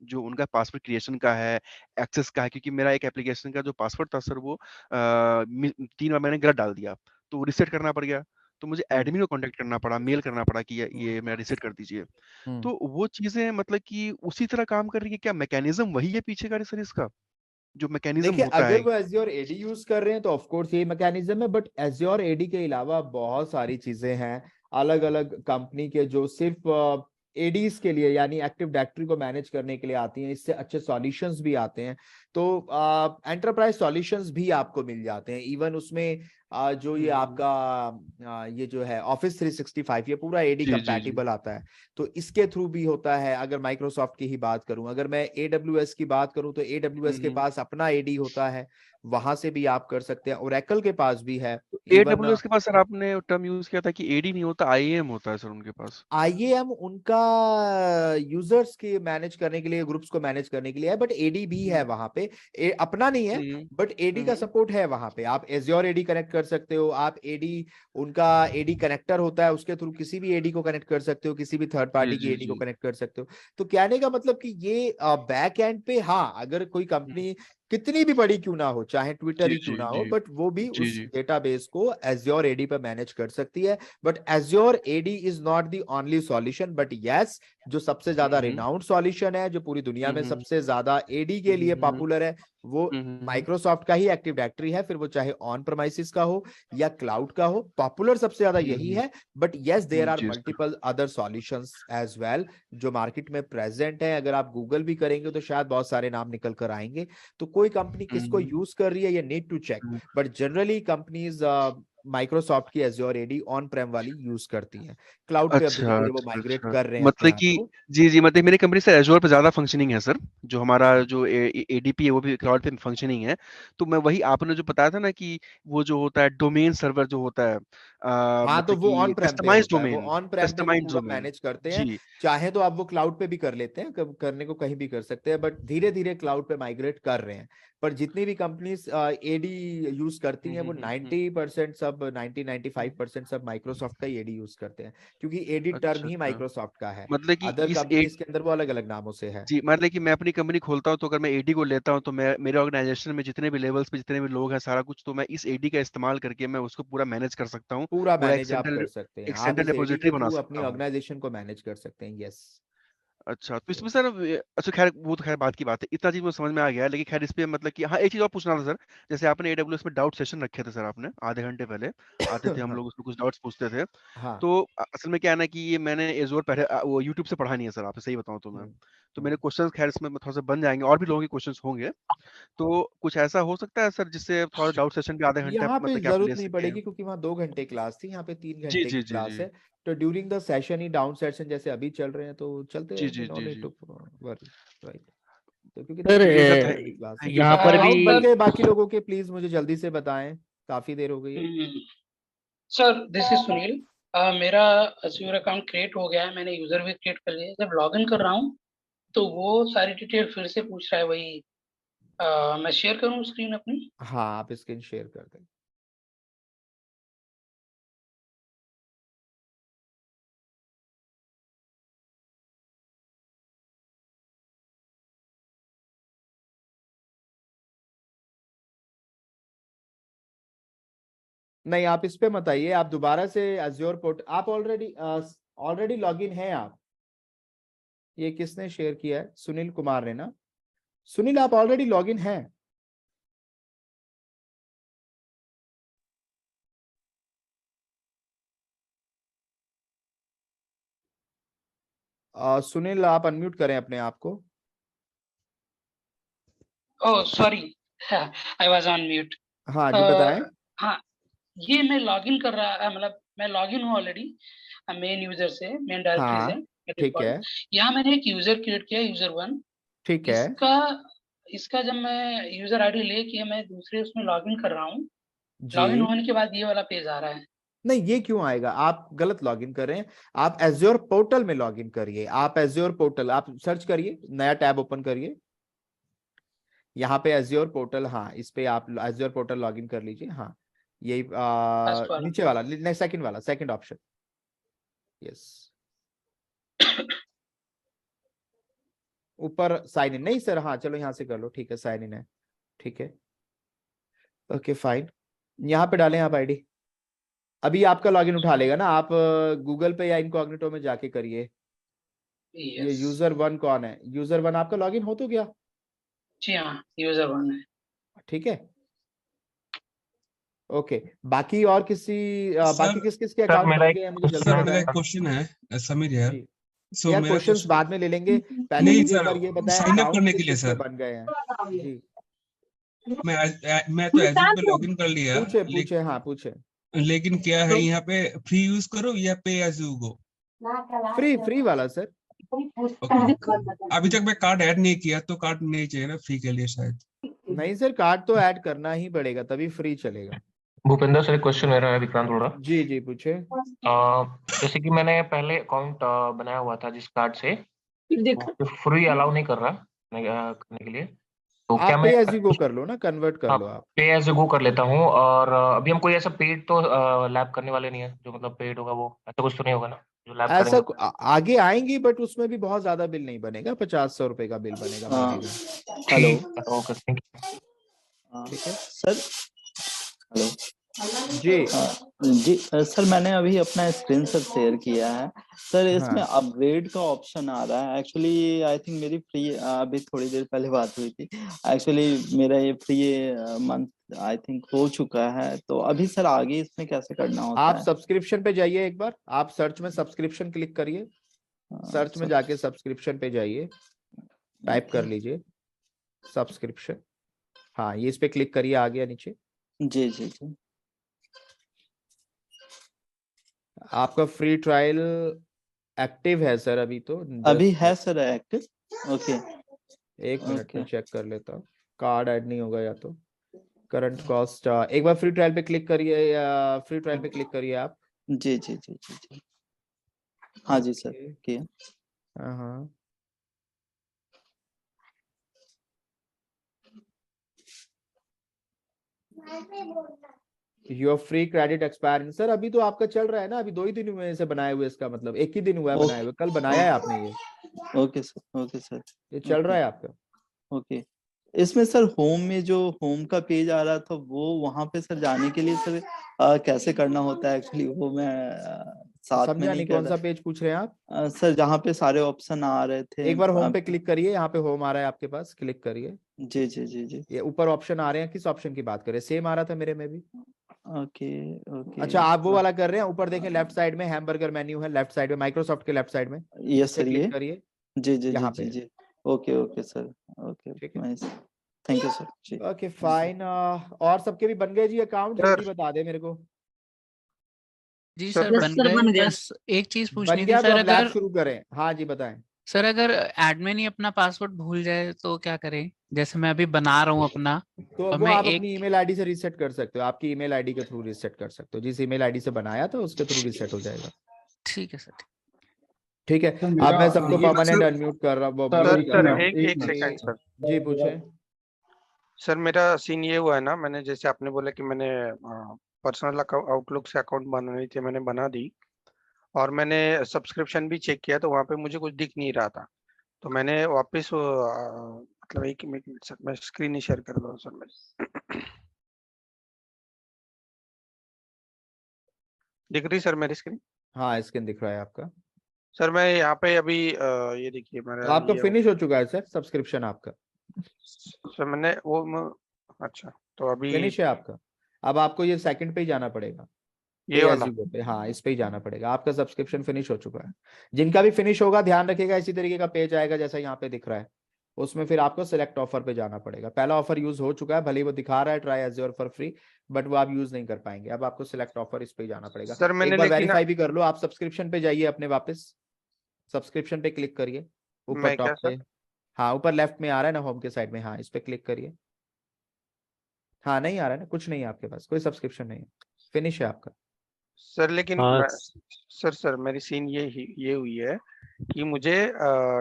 जो उनका पासवर्ड क्रिएशन का है, एक्सेस का है। क्योंकि मेरा एक एप्लीकेशन का जो पासवर्ड था सर वो 3 बार मैंने गलत डाल दिया, तो रिसेट करना पड़ गया, तो मुझे हम्म एडमिन को कांटेक्ट करना पड़ा, मेल करना पड़ा कि ये मेरा रिसेट कर दीजिए। हम्म। तो वो चीजें मतलब कि उसी तरह काम कर रही है क्या, मैकेनिज्म वही है पीछे का सर इसका जो मैकेनिज्म देखिए, होता अगर है। वो एज्योर एडी यूज कर रहे हैं तो ऑफ कोर्स यही मैकेनिज्म है, बट एज्योर एडी के अलावा बहुत सारी चीजें हैं अलग अलग कंपनी के जो सिर्फ एडीज के लिए यानी एक्टिव डायरेक्टरी को मैनेज करने के लिए आती हैं। इससे अच्छे सॉल्यूशंस भी आते हैं, तो एंटरप्राइज सॉल्यूशंस भी आपको मिल जाते हैं। इवन उसमें जो ये आपका ये जो है ऑफिस 365 ये पूरा एडी जी जी जी कंपैटिबल आता है, तो इसके थ्रू भी होता है। अगर माइक्रोसॉफ्ट की ही बात करूं, अगर मैं AWS की बात करूं, तो AWS के हम्म। पास अपना एडी होता है, वहां से भी आप कर सकते हैं। ओरेकल के पास भी है। इवन AWS के पास सर आपने टर्म यूज किया था कि एडी नहीं होता आईएएम होता है सर उनके पास। IAM उनका यूजर्स के मैनेज करने के लिए, ग्रुप्स को मैनेज करने के लिए है, बट एडी भी है हम्म वहां पे। अपना नहीं है, हम्म बट एडी का हम्म सपोर्ट है वहां पे। आप एज्योर एडी कनेक्ट कर सकते हो, आप एडी उनका एडी कनेक्टर होता है, उसके थ्रू किसी भी एडी को कनेक्ट कर सकते हो, किसी भी थर्ड जी पार्टी की जी एडी को जी कनेक्ट कर सकते हो। तो कहने का मतलब कि ये बैक एंड पे, हाँ, अगर कोई हम्म, कंपनी कितनी भी बड़ी क्यों ना हो, चाहे ट्विटर जी ही क्यों जी ना हो, जी बट वो भी जी उस जी डेटाबेस को एज्योर एडी पे मैनेज कर सकती है। But Azure AD is not the only solution, but yes, जो सबसे ज्यादा हम्म रिनाउंड सॉल्यूशन है, जो पूरी दुनिया में हम्म सबसे ज्यादा एडी के लिए हम्म पॉपुलर है, वो हम्म माइक्रोसॉफ्ट का ही एक्टिव डायरेक्टरी है। फिर वो चाहे ऑन प्रमाइसिस का हो या क्लाउड का हो, पॉपुलर सबसे ज्यादा यही है। बट यस, देयर आर जी sir multiple other solutions as well जो मार्केट में प्रेजेंट है। अगर आप गूगल भी करेंगे तो शायद बहुत सारे नाम निकल कर आएंगे। तो कोई कंपनी किसको हम्म यूज कर रही है, ये need to check. Hmm but generally companies Microsoft की एज्योर एडी ऑन प्रेम वाली यूज करती हैं। क्लाउड पे अब अच्छा धीरे धीरे वो अच्छा माइग्रेट अच्छा कर रहे हैं अपने मतलब आप कि को। जी जी मतलब मेरी कंपनी से एजोर पे ज्यादा फंक्शनिंग है सर। जो हमारा जो एडीपी है वो भी क्लाउड पे फंक्शनिंग है। तो मैं वही आपने जो बताया था ना कि वो जो होता है डोमेन सर्वर जो होता है हाँ, तो मतलब वो ऑन कि प्रेम पे कस्टमाइज होता है, वो डोमेन ऑन प्रेम पे वो कस्टमाइज पूरा डोमेन मैनेज करते हैं। जी चाहे तो आप वो क्लाउड पे भी कर लेते हैं, करने को कहीं भी कर सकते हैं, बट धीरे धीरे क्लाउड पे माइग्रेट कर रहे हैं। पर जितनी भी कंपनीज एडी यूज करती हैं वो 90% सब 90-95% सब माइक्रोसॉफ्ट का ही एडी यूज करते हैं, क्योंकि एडी टर्म अच्छा ही अच्छा माइक्रोसॉफ्ट का है। मतलब कि अदर इस कंपनीज के अंदर वो अलग अलग नामों से है। जी मतलब कि मैं अपनी कंपनी खोलता हूँ तो अगर मैं एडी को लेता हूँ तो मैं मेरे ऑर्गेनाइजेशन में जितने भी लेवल्स पे जितने भी लोग हैं सारा कुछ तो मैं इस एडी का इस्तेमाल करके मैं उसको पूरा मैनेज कर सकता हूँ। पूरा पूरा मैनेज आप कर सकते हैं, एक आप सेंट्रल इस एडी के डिपॉजिटरी बना थ्रू अपनी सकता हूँ। ऑर्गेनाइजेशन को मैनेज कर सकते हैं। यस। अच्छा तो इसमें सर अच्छा खैर वो तो खैर बात की बात है इतना चीज मुझे समझ में आ गया है लेकिन खैर इस पे मतलब कि हाँ एक चीज और पूछना था सर। जैसे आपने एडब्ल्यूएस में डाउट सेशन रखे थे सर आपने आधे घंटे पहले आते थे हम हाँ लोग उसमें कुछ डाउट्स पूछते थे। हाँ। तो असल में क्या है ना कि ये मैंने एजोर पहले वो यूट्यूब से पढ़ा नहीं है सर आपसे सही बताऊं तो मैं। तो मेरे क्वेश्चंस खैर इसमें थोड़ा सा बन जाएंगे और भी लोगों के क्वेश्चंस होंगे। तो कुछ ऐसा हो सकता है सर जिससे थोड़ा डाउट सेशन भी आधे घंटे यहाँ पे मतलब कि आप जरूरत ले नहीं सकें। पड़ेगी, क्योंकि वहाँ 2 घंटे क्लास थी, यहाँ पे 3 घंटे जी की जी क्लास जी है। तो ड्यूरिंग द सेशन ही डाउन सेशन जैसे अभी चल रहे हैं तो चलते जी रहेंगे, जी नो जी नीड जी टू वरी। राइट। तो क्योंकि सर 3 घंटे की क्लास है। थैंक यू यहाँ सर। पर भी डाउट बन गए बाकी लोगों के, प्लीज मुझे जल्दी से बताएं, काफी देर हो गई है। Sir this is Sunil. मेरा अज्यूर अकाउंट क्रिएट हो गया है, मैंने यूजर भी क्रिएट कर लिया है। जब लॉगिन कर रहा हूँ तो वो सारी डिटेल फिर से पूछ रहा है वही। मैं शेयर करूँ स्क्रीन अपनी? हाँ, आप स्क्रीन शेयर कर दें। नहीं, आप इस पे मत आइए, आप दोबारा से एज्योर पोर्ट, आप ऑलरेडी लॉगिन हैं आप। ये किसने शेयर किया है? सुनील कुमार ने ना। सुनील, आप ऑलरेडी लॉगिन हैं। सुनील, आप अनम्यूट करें अपने आप को। Oh sorry, I was on mute. हाँ जी, बताएं। हाँ, ये मैं लॉगिन कर रहा, मतलब मैं लॉगिन हूँ ऑलरेडी मेन यूजर से, मेन डायरेक्टरी से हाँ, ठीक है। डिफॉल्ट। यहाँ मैंने एक यूजर क्रिएट किया, यूजर 1। ठीक है। इसका इसका जब मैं यूजर आईडी लेके मैं दूसरे उसमें लॉगिन कर रहा हूँ, लॉगिन जी। होने के बाद ये वाला पेज आ रहा है। नहीं, ये क्यों आएगा? आप गलत लॉगिन कर रहे हैं। आप एज्योर पोर्टल में लॉगिन करिए। आप एज्योर पोर्टल आप सर्च करिए, नया टैब ओपन करिए। यहाँ पे एज्योर पोर्टल, हाँ, इस पे आप एज्योर पोर्टल लॉगिन कर लीजिए। हाँ, यही फर्स्ट वाला। नीचे वाला, सेकंड वाला, सेकंड ऑप्शन। यस। ऊपर साइन इन नहीं सर, हाँ चलो यहाँ से कर लो, ठीक है, साइन इन है, ठीक है। ओके फाइन, यहाँ पे डालें आप आईडी। अभी आपका लॉगिन उठा लेगा ना, आप गूगल पे या इनकॉग्निटो में जाके करिए। ये यस यूजर 1 कौन है? यूजर 1 आपका लॉगिन हो तो गया? जी हाँ, यूजर 1 है। ठीक है, ओके। बाकी और किसी बाकी किस किस के सर अकाउंट मेरा बन एक गए हैं मुझे जल्दी सर मेरा एक बताएं। क्वेश्चन है समीर यार। जी सो यार, मेरा क्वेश्चंस क्वेश्चन बाद में ले लेंगे, पहले नहीं मुझे एक सर बार ये बताएं साइन अप अकाउंट करने के किस लिए किस के सर बन गए हैं। जी, मैं तो एजूर पे लॉगिन कर लिया पूछे पूछे, हाँ पूछे। लेकिन क्या है यहाँ पे फ्री यूज करो या pay as you go? Free, free वाला सर। ओके अभी तक मैं कार्ड ऐड नहीं किया तो कार्ड नहीं चाहिए ना फ्री के लिए शायद। नहीं सर, कार्ड तो ऐड करना ही पड़ेगा, तभी फ्री चलेगा। भूपेंद्र सर, एक क्वेश्चन मेरा है विक्रांत रोड़ा। जी जी, पूछे। जैसे कि मैंने पहले अकाउंट बनाया हुआ था जिस कार्ड से, तो फ्री अलाउ नहीं कर रहा करने के लिए, तो क्या आप मैं पे एज यू गो कर लो ना, कन्वर्ट कर लो आप। पे एज गो कर लेता हूँ? और अभी हम कोई ऐसा पेड तो लैब करने वाले नहीं है, जो मतलब पेड होगा वो ऐसा कुछ तो नहीं होगा ना जो लैब ऐसा करेंगे? आगे आएंगी, बट उसमें भी बहुत ज्यादा बिल नहीं बनेगा, 50-100 रुपए का बिल बनेगा महीने का। Hello okay thank you. ठीक है सर। हेलो जी। जी सर, मैंने अभी अपना स्क्रीन शॉट शेयर किया है सर। इसमें हाँ, अपग्रेड का ऑप्शन आ रहा है। एक्चुअली आई थिंक मेरी फ्री अभी थोड़ी देर पहले बात हुई थी। एक्चुअली मेरा ये फ्री मंथ आई थिंक हो चुका है, तो अभी सर आगे इसमें कैसे करना होता आप है? सब्सक्रिप्शन पे जाइए एक बार, आप सर्च में सब्सक्रिप्शन क्लिक करिए। सर्च में जाके सब्सक्रिप्शन पे जाइए, टाइप कर लीजिए सब्सक्रिप्शन। हाँ, ये इस पे क्लिक करिए, आ गया नीचे। जी जी जी। आपका फ्री ट्रायल एक्टिव है सर अभी तो? अभी just है सर एक्टिव। ओके एक मिनट ओके में चेक कर लेता हूँ, कार्ड ऐड नहीं होगा या तो। करंट कॉस्ट एक बार फ्री ट्रायल पे क्लिक करिए, या फ्री ट्रायल पे क्लिक करिए आप। जी जी जी जी जी हाँ जी सर Okay. किया। हाँ your free credit expire sir, अभी तो आपका चल रहा है ना, अभी 2 ही दिन हुए इसे बनाए हुए, इसका मतलब 1 ही दिन हुआ है बनाए हुए, कल बनाया है आपने ये। ओके सर ये चल रहा है आपका। ओके। इसमें सर होम में जो होम का पेज आ रहा था वो वहां पे सर जाने के लिए सर कैसे करना होता है एक्चुअली वो मैं साथ में समझा नहीं नहीं, कर कौन सा पेज पूछ रहे हैं आप? सर जहाँ पे सारे ऑप्शन आ रहे थे। एक बार होम पे क्लिक करिए, यहाँ पे होम आ रहा है आपके पास, क्लिक करिए। जी जी जी जी ये ऊपर ऑप्शन आ रहे हैं, किस ऑप्शन की बात करें? सेम आ रहा था मेरे में भी। ओके ओके अच्छा आप वो वाला कर रहे हैं, ऊपर देखें लेफ्ट साइड में हैमबर्गर मेन्यू है, लेफ्ट साइड में माइक्रोसॉफ्ट के लेफ्ट साइड में, यस इस पे सर ये क्लिक करिए, जी जी जी यहाँ पे जी है। जी ओके ओके सर ओके ठीक है, नाइस थैंक यू सर जी ओके फाइन। और सबके भी बन गए जी अकाउंट? जल्दी बता दे मेरे को। जी सर सर बन गए। बस एक चीज बन पूछनी थी गया तो सर, अब लैब अगर शुरू करें। हाँ जी बताएं। सर अगर एडमिन ही अपना पासवर्ड भूल जाए तो क्या करें? जैसे मैं अभी बना रहा हूँ अपना तो और वो मैं आप एक अपनी ईमेल आईडी से रीसेट कर सकते हो, आपकी ईमेल आईडी के थ्रू रीसेट कर सकते हो, जिस ईमेल आईडी से बनाया था उसके थ्रू रीसेट हो जाएगा। ठीक है सर। ठीक है, अब मैं सबको परमानेंट अनम्यूट कर रहा हूँ, म्यूट कर रहा हूँ। एक सेकंड सर। जी पूछे। सर मेरा सीन ये हुआ है ना, मैंने जैसे आपने बोला कि मैंने पर्सनल आउटलुक से अकाउंट बनानी थी, मैंने बना दी और मैंने सब्सक्रिप्शन भी चेक किया तो वहाँ पे मुझे कुछ दिख नहीं रहा था, तो मैंने वापस मतलब एक मिनट सर, मैं स्क्रीन ही शेयर कर रहा हूँ सर। मैं दिख रही सर मेरी स्क्रीन? हाँ स्क्रीन दिख रहा है आपका। सर मैं यहाँ पे अभी ये देखिए तो मेरा आपका ये फिनिश हो चुका है सर सब्सक्रिप्शन आपका? सर मैंने वो अच्छा तो अभी फिनिश है आपका। अब आपको ये सेकंड पे ही जाना पड़ेगा, ये पे एज वाला। यू गो पे। हाँ इस पे ही जाना पड़ेगा, आपका सब्सक्रिप्शन फिनिश हो चुका है। जिनका भी फिनिश होगा ध्यान रखिएगा, इसी तरीके का पेज आएगा जैसा यहाँ पे दिख रहा है, उसमें फिर आपको सिलेक्ट ऑफर पे जाना पड़ेगा। पहला ऑफर यूज हो चुका है, भले ही वो दिखा रहा है try azure for free, but वो आप यूज नहीं कर पाएंगे। अब आपको सिलेक्ट ऑफर इस पे ही जाना पड़ेगा। सर एक मैंने बार लेकिन वेरीफाई भी कर लो, आप सब्सक्रिप्शन पे जाइए अपने वापस, सब्सक्रिप्शन पे क्लिक करिए ऊपर मैं क्या टॉप सर? पे। हाँ ऊपर लेफ्ट में आ रहा है ना होम के साइड में, हाँ इस पे क्लिक करिए। हाँ नहीं आ रहा है ना, कुछ नहीं है आपके पास, कोई सब्सक्रिप्शन नहीं है, फिनिश है आपका। सर लेकिन हाँ सर मेरी सीन ये हुई है कि मुझे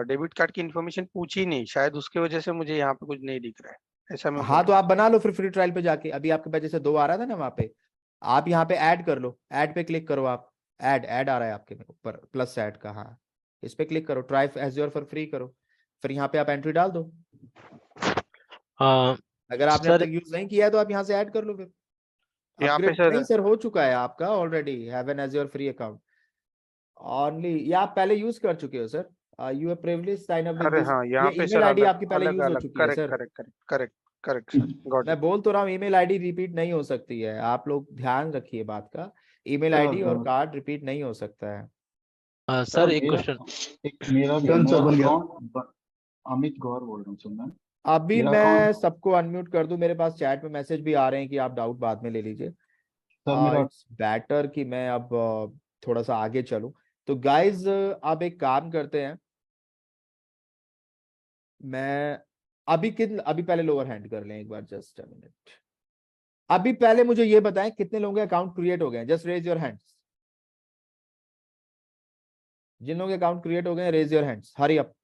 डेबिट कार्ड की इन्फॉर्मेशन पूछी नहीं, शायद उसके वजह से मुझे यहाँ पे कुछ नहीं दिख रहा है, ऐसा मैं बोल हाँ तो रहा आप बना लो फिर फ्री ट्रायल पे जाके, अभी आपके पास जैसे 2 आ रहा था ना वहां पे, आप यहाँ पे ऐड कर लो, ऐड पे क्लिक करो आप। ऐड आ रहा है आपके में ऊपर प्लस ऐड का, हाँ इस पे क्लिक करो, ट्राई एज्योर फॉर फ्री करो, फिर यहाँ पे आप एंट्री डाल दो। अगर आपने अब सर तक यूज नहीं किया है तो आप यहाँ से ऐड कर लो फिर। हूँ यहाँ पे अपग्रेड सर। नहीं सर, हो चुका है आपका already, have an Azure free account only. ये आप पहले यूज कर चुके हो sir, you have privilege sign up with अरे दिस। हाँ ये यहाँ पे ईमेल सर आईडी अलग आपकी पहले अलग यूज हो अलग, चुकी है correct sir. Correct correct correct correct sir, got मैं इट। बोल तो रहा हूँ ईमेल आईडी रिपीट नहीं हो सकती है, आप लोग ध्यान रखिए बात का। ईमेल आईडी और कार्ड रिपीट नहीं हो सकता है। सर एक क्वेश्चन। मेरा अकाउंट अमित गौर बोल रहा हूँ सर मैं। अभी मेरा मैं अकाउंट सबको अनम्यूट कर दूं, मेरे पास चैट में मैसेज भी आ रहे हैं कि आप डाउट बाद में ले लीजिए। सर मेरा इट्स बेटर कि मैं अब थोड़ा सा आगे चलूं। तो गाइज अब एक काम करते हैं, मैं अभी पहले लोअर हैंड कर लें एक बार, जस्ट अ मिनट। अभी पहले मुझे ये बताएं कितने लोगों के अकाउंट क्रिएट हो गए, जस्ट रेज योर हैंड्स। जिन लोगों के अकाउंट क्रिएट हो गए raise your hands, hurry up.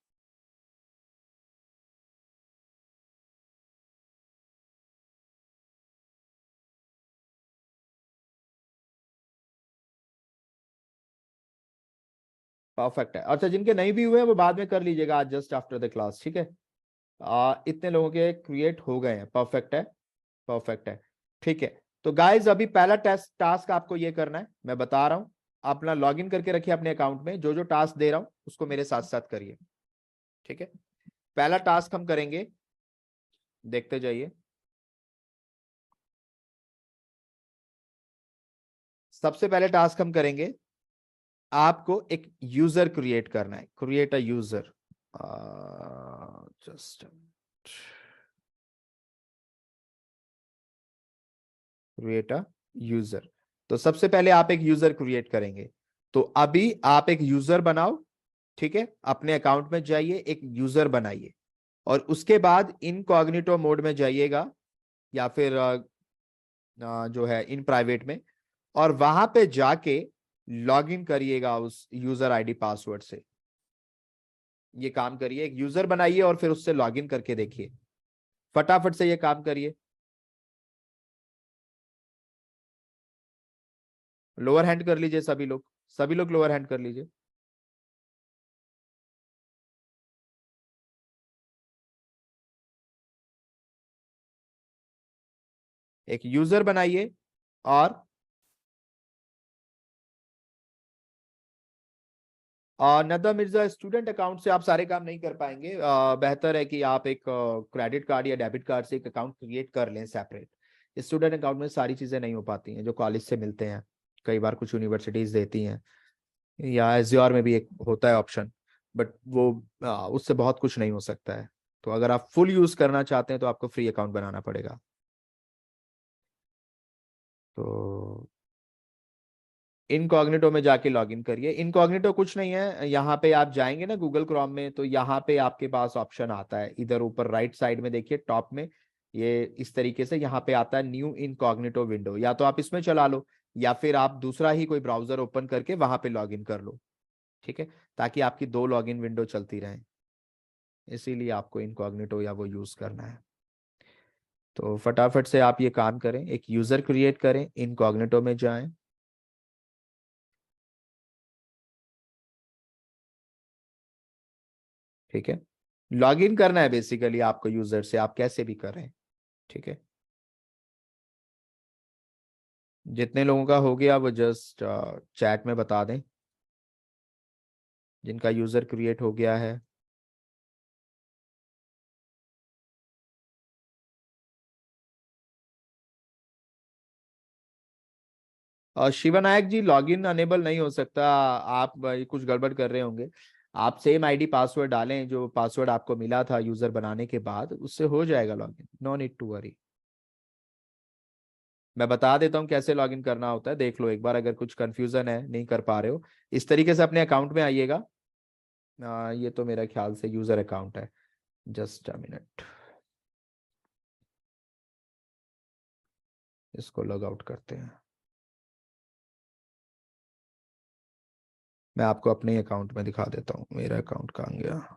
Perfect है। अच्छा जिनके नहीं भी हुए हैं वो बाद में कर लीजिएगा आज जस्ट आफ्टर द क्लास, ठीक है। इतने लोगों के क्रिएट हो गए हैं, परफेक्ट है परफेक्ट है। ठीक है, तो गाइज अभी पहला टास्क आपको ये करना है, मैं बता रहा हूं। अपना लॉगिन करके रखिए अपने अकाउंट में, जो जो टास्क दे रहा हूं उसको मेरे साथ साथ करिए, ठीक है। पहला टास्क हम करेंगे, देखते जाइए। सबसे पहले टास्क हम करेंगे, आपको एक यूजर क्रिएट करना है, create a user. Just create a user. तो सबसे पहले आप एक यूजर क्रिएट करेंगे। तो अभी आप एक यूजर बनाओ, ठीक है, अपने अकाउंट में जाइए, एक यूजर बनाइए और उसके बाद इनकॉग्निटो मोड में जाइएगा या फिर जो है इन प्राइवेट में, और वहां पे जाके लॉग इन करिएगा उस यूजर आईडी पासवर्ड से। ये काम करिए, एक यूजर बनाइए और फिर उससे लॉग इन करके देखिए, फटाफट से ये काम करिए। लोअर हैंड कर लीजिए सभी लोग, सभी लोग लोअर हैंड कर लीजिए। एक यूजर बनाइए और नदा मिर्जा, स्टूडेंट अकाउंट से आप सारे काम नहीं कर पाएंगे। बेहतर है कि आप एक क्रेडिट कार्ड या डेबिट कार्ड से एक अकाउंट क्रिएट कर लें सेपरेट। स्टूडेंट अकाउंट में सारी चीजें नहीं हो पाती हैं जो कॉलेज से मिलते हैं, कई बार कुछ यूनिवर्सिटीज देती हैं, या एज्योर में भी एक होता है ऑप्शन, बट वो उससे बहुत कुछ नहीं हो सकता है। तो अगर आप फुल यूज करना चाहते हैं तो आपको फ्री अकाउंट बनाना पड़ेगा। तो इनकॉग्निटो में जाके लॉगिन करिए। इनकॉग्निटो कुछ नहीं है, यहाँ पे आप जाएंगे ना गूगल क्रोम में, तो यहाँ पे आपके पास ऑप्शन आता है इधर ऊपर राइट साइड में, देखिए टॉप में, ये इस तरीके से यहाँ पे आता है न्यू इनकॉग्निटो विंडो। या तो आप इसमें चला लो या फिर आप दूसरा ही कोई ब्राउजर ओपन करके वहां पे लॉगिन कर लो, ठीक है, ताकि आपकी 2 लॉगिन विंडो चलती रहें। इसीलिए आपको इनकॉग्निटो या वो यूज करना है। तो फटाफट से आप ये काम करें, एक यूजर क्रिएट करें, इनकॉग्निटो में जाएं, ठीक है, लॉगिन करना है बेसिकली आपको यूजर से, आप कैसे भी कर रहे हैं, ठीक है। जितने लोगों का हो गया वो जस्ट चैट में बता दें, जिनका यूजर क्रिएट हो गया है। शिवा नायक जी, लॉगिन अनेबल नहीं हो सकता, आप कुछ गड़बड़ कर रहे होंगे। आप सेम आईडी पासवर्ड डालें जो पासवर्ड आपको मिला था यूजर बनाने के बाद, उससे हो जाएगा login, no need to worry. मैं बता देता हूँ कैसे लॉगिन करना होता है, देख लो एक बार, अगर कुछ कंफ्यूजन है, नहीं कर पा रहे हो, इस तरीके से अपने अकाउंट में आइएगा। ये तो मेरा ख्याल से यूजर अकाउंट है, जस्ट अ मिनट, इसको लॉग आउट करते हैं। मैं आपको अपने अकाउंट में दिखा देता हूँ, मेरा अकाउंट कहाँ गया।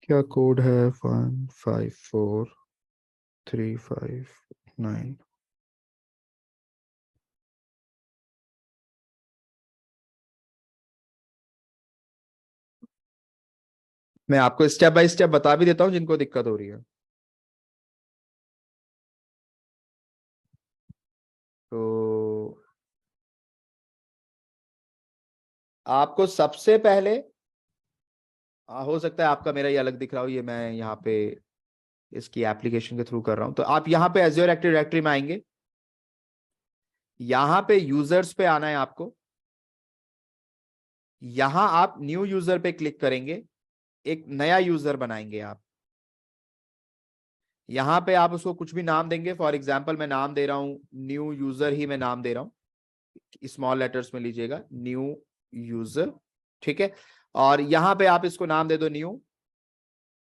क्या कोड है? 154359। मैं आपको स्टेप बाय स्टेप बता भी देता हूं जिनको दिक्कत हो रही है। तो आपको सबसे पहले, हो सकता है आपका मेरा ये अलग दिख रहा हो, ये मैं यहाँ पे इसकी एप्लीकेशन के थ्रू कर रहा हूं। तो आप यहाँ पे एज्योर एक्टिव डायरेक्टरी में आएंगे, यहाँ पे यूजर्स पे आना है आपको, यहां आप न्यू यूजर पे क्लिक करेंगे, एक नया यूजर बनाएंगे आप। यहां पे आप उसको कुछ भी नाम देंगे, फॉर एग्जांपल मैं नाम दे रहा हूं न्यू यूजर ही मैं नाम दे रहा हूं, स्मॉल लेटर्स में लीजिएगा, न्यू यूजर, ठीक है। और यहां पे आप इसको नाम दे दो न्यू,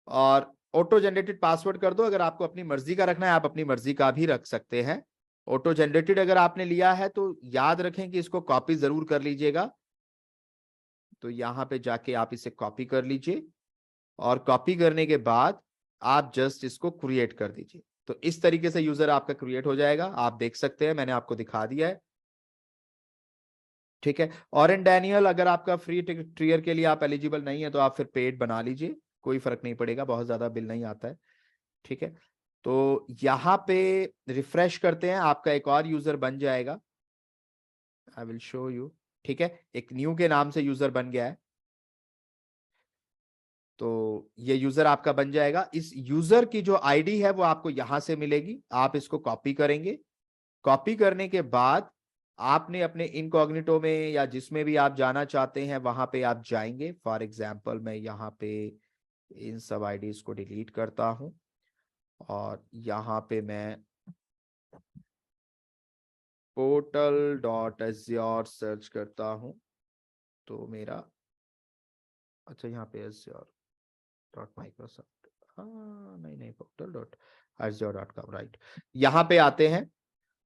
और ऑटो जनरेटेड पासवर्ड कर दो। अगर आपको अपनी मर्जी का रखना है आप अपनी मर्जी का भी रख सकते हैं। ऑटो जनरेटेड अगर आपने लिया है तो याद रखें कि इसको कॉपी जरूर कर लीजिएगा। तो यहां पे जाके आप इसे कॉपी कर लीजिए, और कॉपी करने के बाद आप जस्ट इसको क्रिएट कर दीजिए। तो इस तरीके से यूजर आपका क्रिएट हो जाएगा, आप देख सकते हैं, मैंने आपको दिखा दिया है, ठीक है। और इन डैनियल, अगर आपका फ्री टियर के लिए आप एलिजिबल नहीं है तो आप फिर पेड बना लीजिए, कोई फर्क नहीं पड़ेगा, बहुत ज्यादा बिल नहीं आता है, ठीक है। तो यहाँ पे रिफ्रेश करते हैं, आपका एक और यूजर बन जाएगा, आई विल शो यू। ठीक है, एक न्यू के नाम से यूजर बन गया है, तो ये यूजर आपका बन जाएगा। इस यूजर की जो आईडी है वो आपको यहां से मिलेगी, आप इसको कॉपी करेंगे। कॉपी करने के बाद आपने अपने इनकॉग्निटो में या जिसमें भी आप जाना चाहते हैं वहां पे आप जाएंगे। फॉर एग्जांपल मैं यहाँ पे इन सब आईडीज को डिलीट करता हूं और यहाँ पे मैं portal.azure सर्च करता हूं, तो मेरा अच्छा यहाँ पे azure.microsoft, नहीं portal.azure.com, राइट। यहाँ पे आते हैं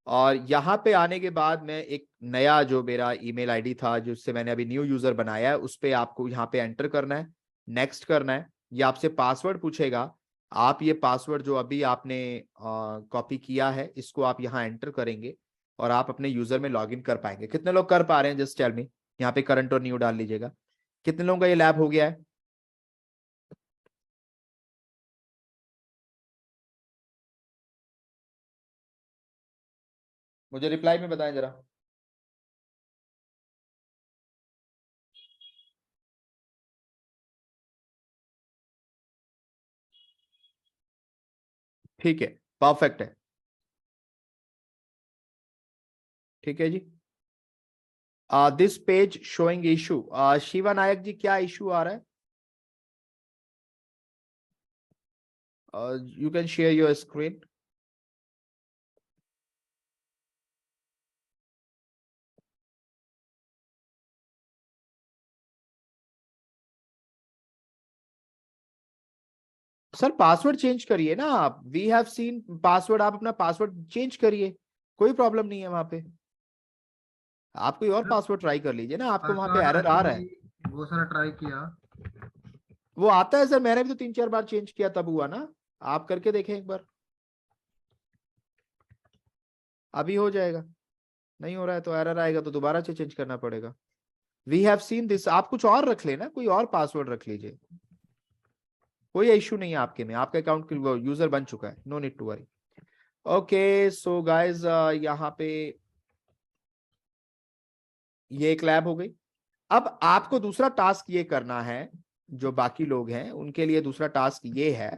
और यहाँ पे आने के बाद मैं एक नया जो मेरा ईमेल आईडी था जिससे मैंने अभी न्यू यूजर बनाया है उस पे आपको यहाँ पे एंटर करना है, नेक्स्ट करना है। ये आपसे पासवर्ड पूछेगा, आप ये पासवर्ड जो अभी आपने कॉपी किया है इसको आप यहाँ एंटर करेंगे और आप अपने यूजर में लॉगिन कर पाएंगे। कितने लोग कर पा रहे हैं जस्ट टेल मी, यहाँ पे करंट और न्यू डाल लीजिएगा। कितने लोगों का ये लैब हो गया है? मुझे रिप्लाई में बताएं जरा। ठीक है, परफेक्ट है, ठीक है जी। This page showing issue, Shiva Nayak ji क्या इशू आ रहा है? You can share your screen. Sir password change करिए ना आप, वी हैव सीन पासवर्ड, आप अपना पासवर्ड चेंज करिए, कोई प्रॉब्लम नहीं है वहां पे। आप कोई और पासवर्ड ट्राई कर लीजिए ना, आपको वहां पे एरर आ रहा है। बहुत सारा ट्राई किया, वो आता है सर, मैंने भी तो 3-4 बार चेंज किया तब हुआ ना, आप करके देखें एक बार, अभी हो जाएगा। नहीं हो रहा है तो एरर आएगा तो दोबारा से चेंज करना पड़ेगा। वी हैव सीन दिस, आप कुछ और रख लेना, कोई और पासवर्ड रख लीजिए, कोई इशू नहीं है आपके में, आपका अकाउंट यूजर बन चुका है, no need to worry. Okay so guys यहाँ पे ये एक लैब हो गई। अब आपको दूसरा टास्क ये करना है, जो बाकी लोग हैं उनके लिए दूसरा टास्क ये है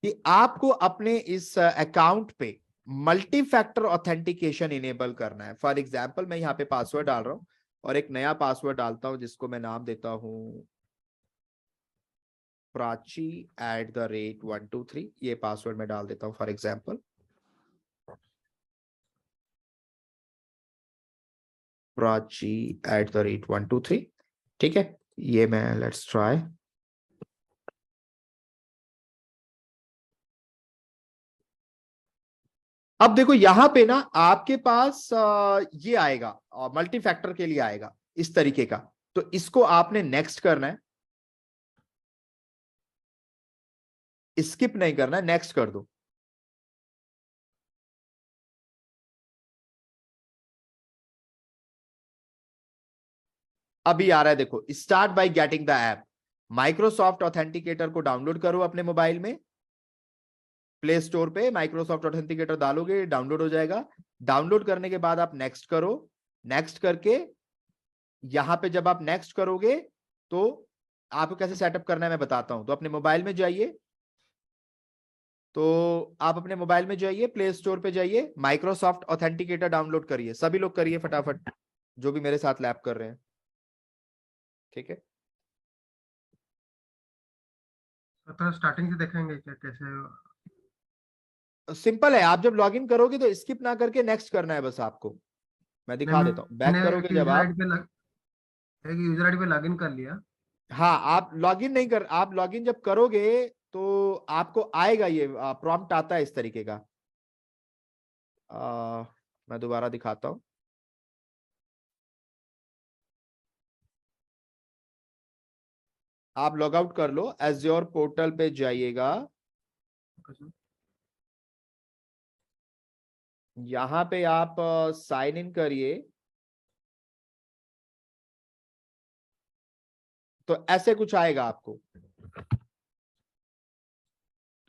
कि आपको अपने इस अकाउंट पे मल्टी फैक्टर ऑथेंटिकेशन इनेबल करना है। फॉर एग्जाम्पल मैं यहाँ पे पासवर्ड डाल रहा हूं और एक नया पासवर्ड डालता हूं जिसको मैं नाम देता हूं प्राची@123, ये पासवर्ड मैं डाल देता हूं फॉर एग्जाम्पल। प्राची@123, ठीक है, ये मैं लेट्स ट्राई। अब देखो यहां पे ना आपके पास ये आएगा और मल्टी फैक्टर के लिए आएगा इस तरीके का, तो इसको आपने नेक्स्ट करना है, स्किप नहीं करना है, नेक्स्ट कर दो। अभी आ रहा है देखो, start by getting the app. Microsoft authenticator को डाउनलोड करो अपने मोबाइल में, प्ले स्टोर पे माइक्रोसॉफ्ट ऑथेंटिकेटर डालोगे डाउनलोड हो जाएगा। डाउनलोड करने के बाद आप नेक्स्ट करो, नेक्स्ट करके यहां पे जब आप नेक्स्ट करोगे तो आपको कैसे सेटअप करना है मैं बताता हूं। तो अपने मोबाइल में जाइए, तो आप अपने मोबाइल में जाइए, प्ले स्टोर पे जाइए, माइक्रोसॉफ्ट ऑथेंटिकेटर डाउनलोड करिए। सभी लोग करिए फटाफट जो भी मेरे साथ लैब कर रहे हैं, ठीक है। तो स्टार्टिंग से देखेंगे क्या कैसे? सिंपल है, आप जब लॉगिन करोगे तो स्किप ना करके नेक्स्ट करना है बस आपको, मैं दिखा देता हूं। बैक करोगे जब आप, एक यूजर आईडी पे लॉगिन कर लिया। हाँ आप लॉगिन नहीं कर, आप लॉगिन जब करोगे तो आपको आएगा ये प्रॉम्प्ट आता है इस तरीके का। मैं दोबारा दिखाता हूं। आप लॉग आउट कर लो, एज्योर पोर्टल पे जाइएगा, यहां पे आप साइन इन करिए, तो ऐसे कुछ आएगा आपको।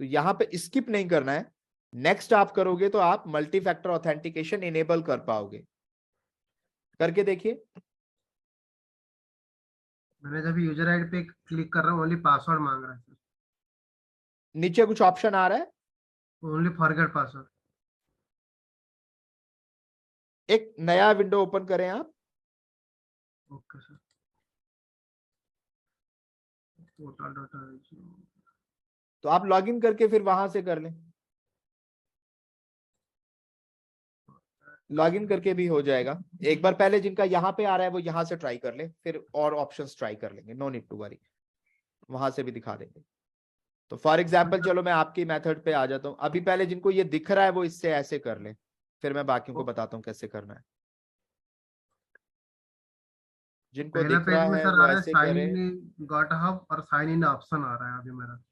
तो यहां पे स्किप नहीं करना है, नेक्स्ट आप करोगे तो आप मल्टी फैक्टर ऑथेंटिकेशन इनेबल कर पाओगे। करके देखिए। मैंने जब यूजर आईडी पे क्लिक कर रहा हूँ, ओनली पासवर्ड मांग रहा है सर। नीचे कुछ ऑप्शन आ रहा है, ओनली फॉरगेट पासवर्ड। एक नया विंडो ओपन करें आप। Okay sir. पोर्टल डाटा, तो आप लॉगिन करके फिर वहां से कर लें, लॉगिन करके भी हो जाएगा। एक बार पहले जिनका यहाँ पे आ रहा है वो यहाँ से ट्राई कर ले, फिर और ऑप्शंस ट्राई कर लेंगे, नो नीड टू वरी, वहां से भी दिखा देंगे। तो फॉर एग्जाम्पल चलो मैं आपकी मेथड पे आ जाता हूँ। अभी पहले जिनको ये दिख रहा है वो इससे ऐसे कर ले, फिर मैं बाकियों को बताता हूँ कैसे करना है। जिनको पहला दिख पेज रहा में है सर वो आ रहा है ऐसे साइन करे। इन गॉट हब और साइन इन ऑप्शन आ रहा है अभी मेरा।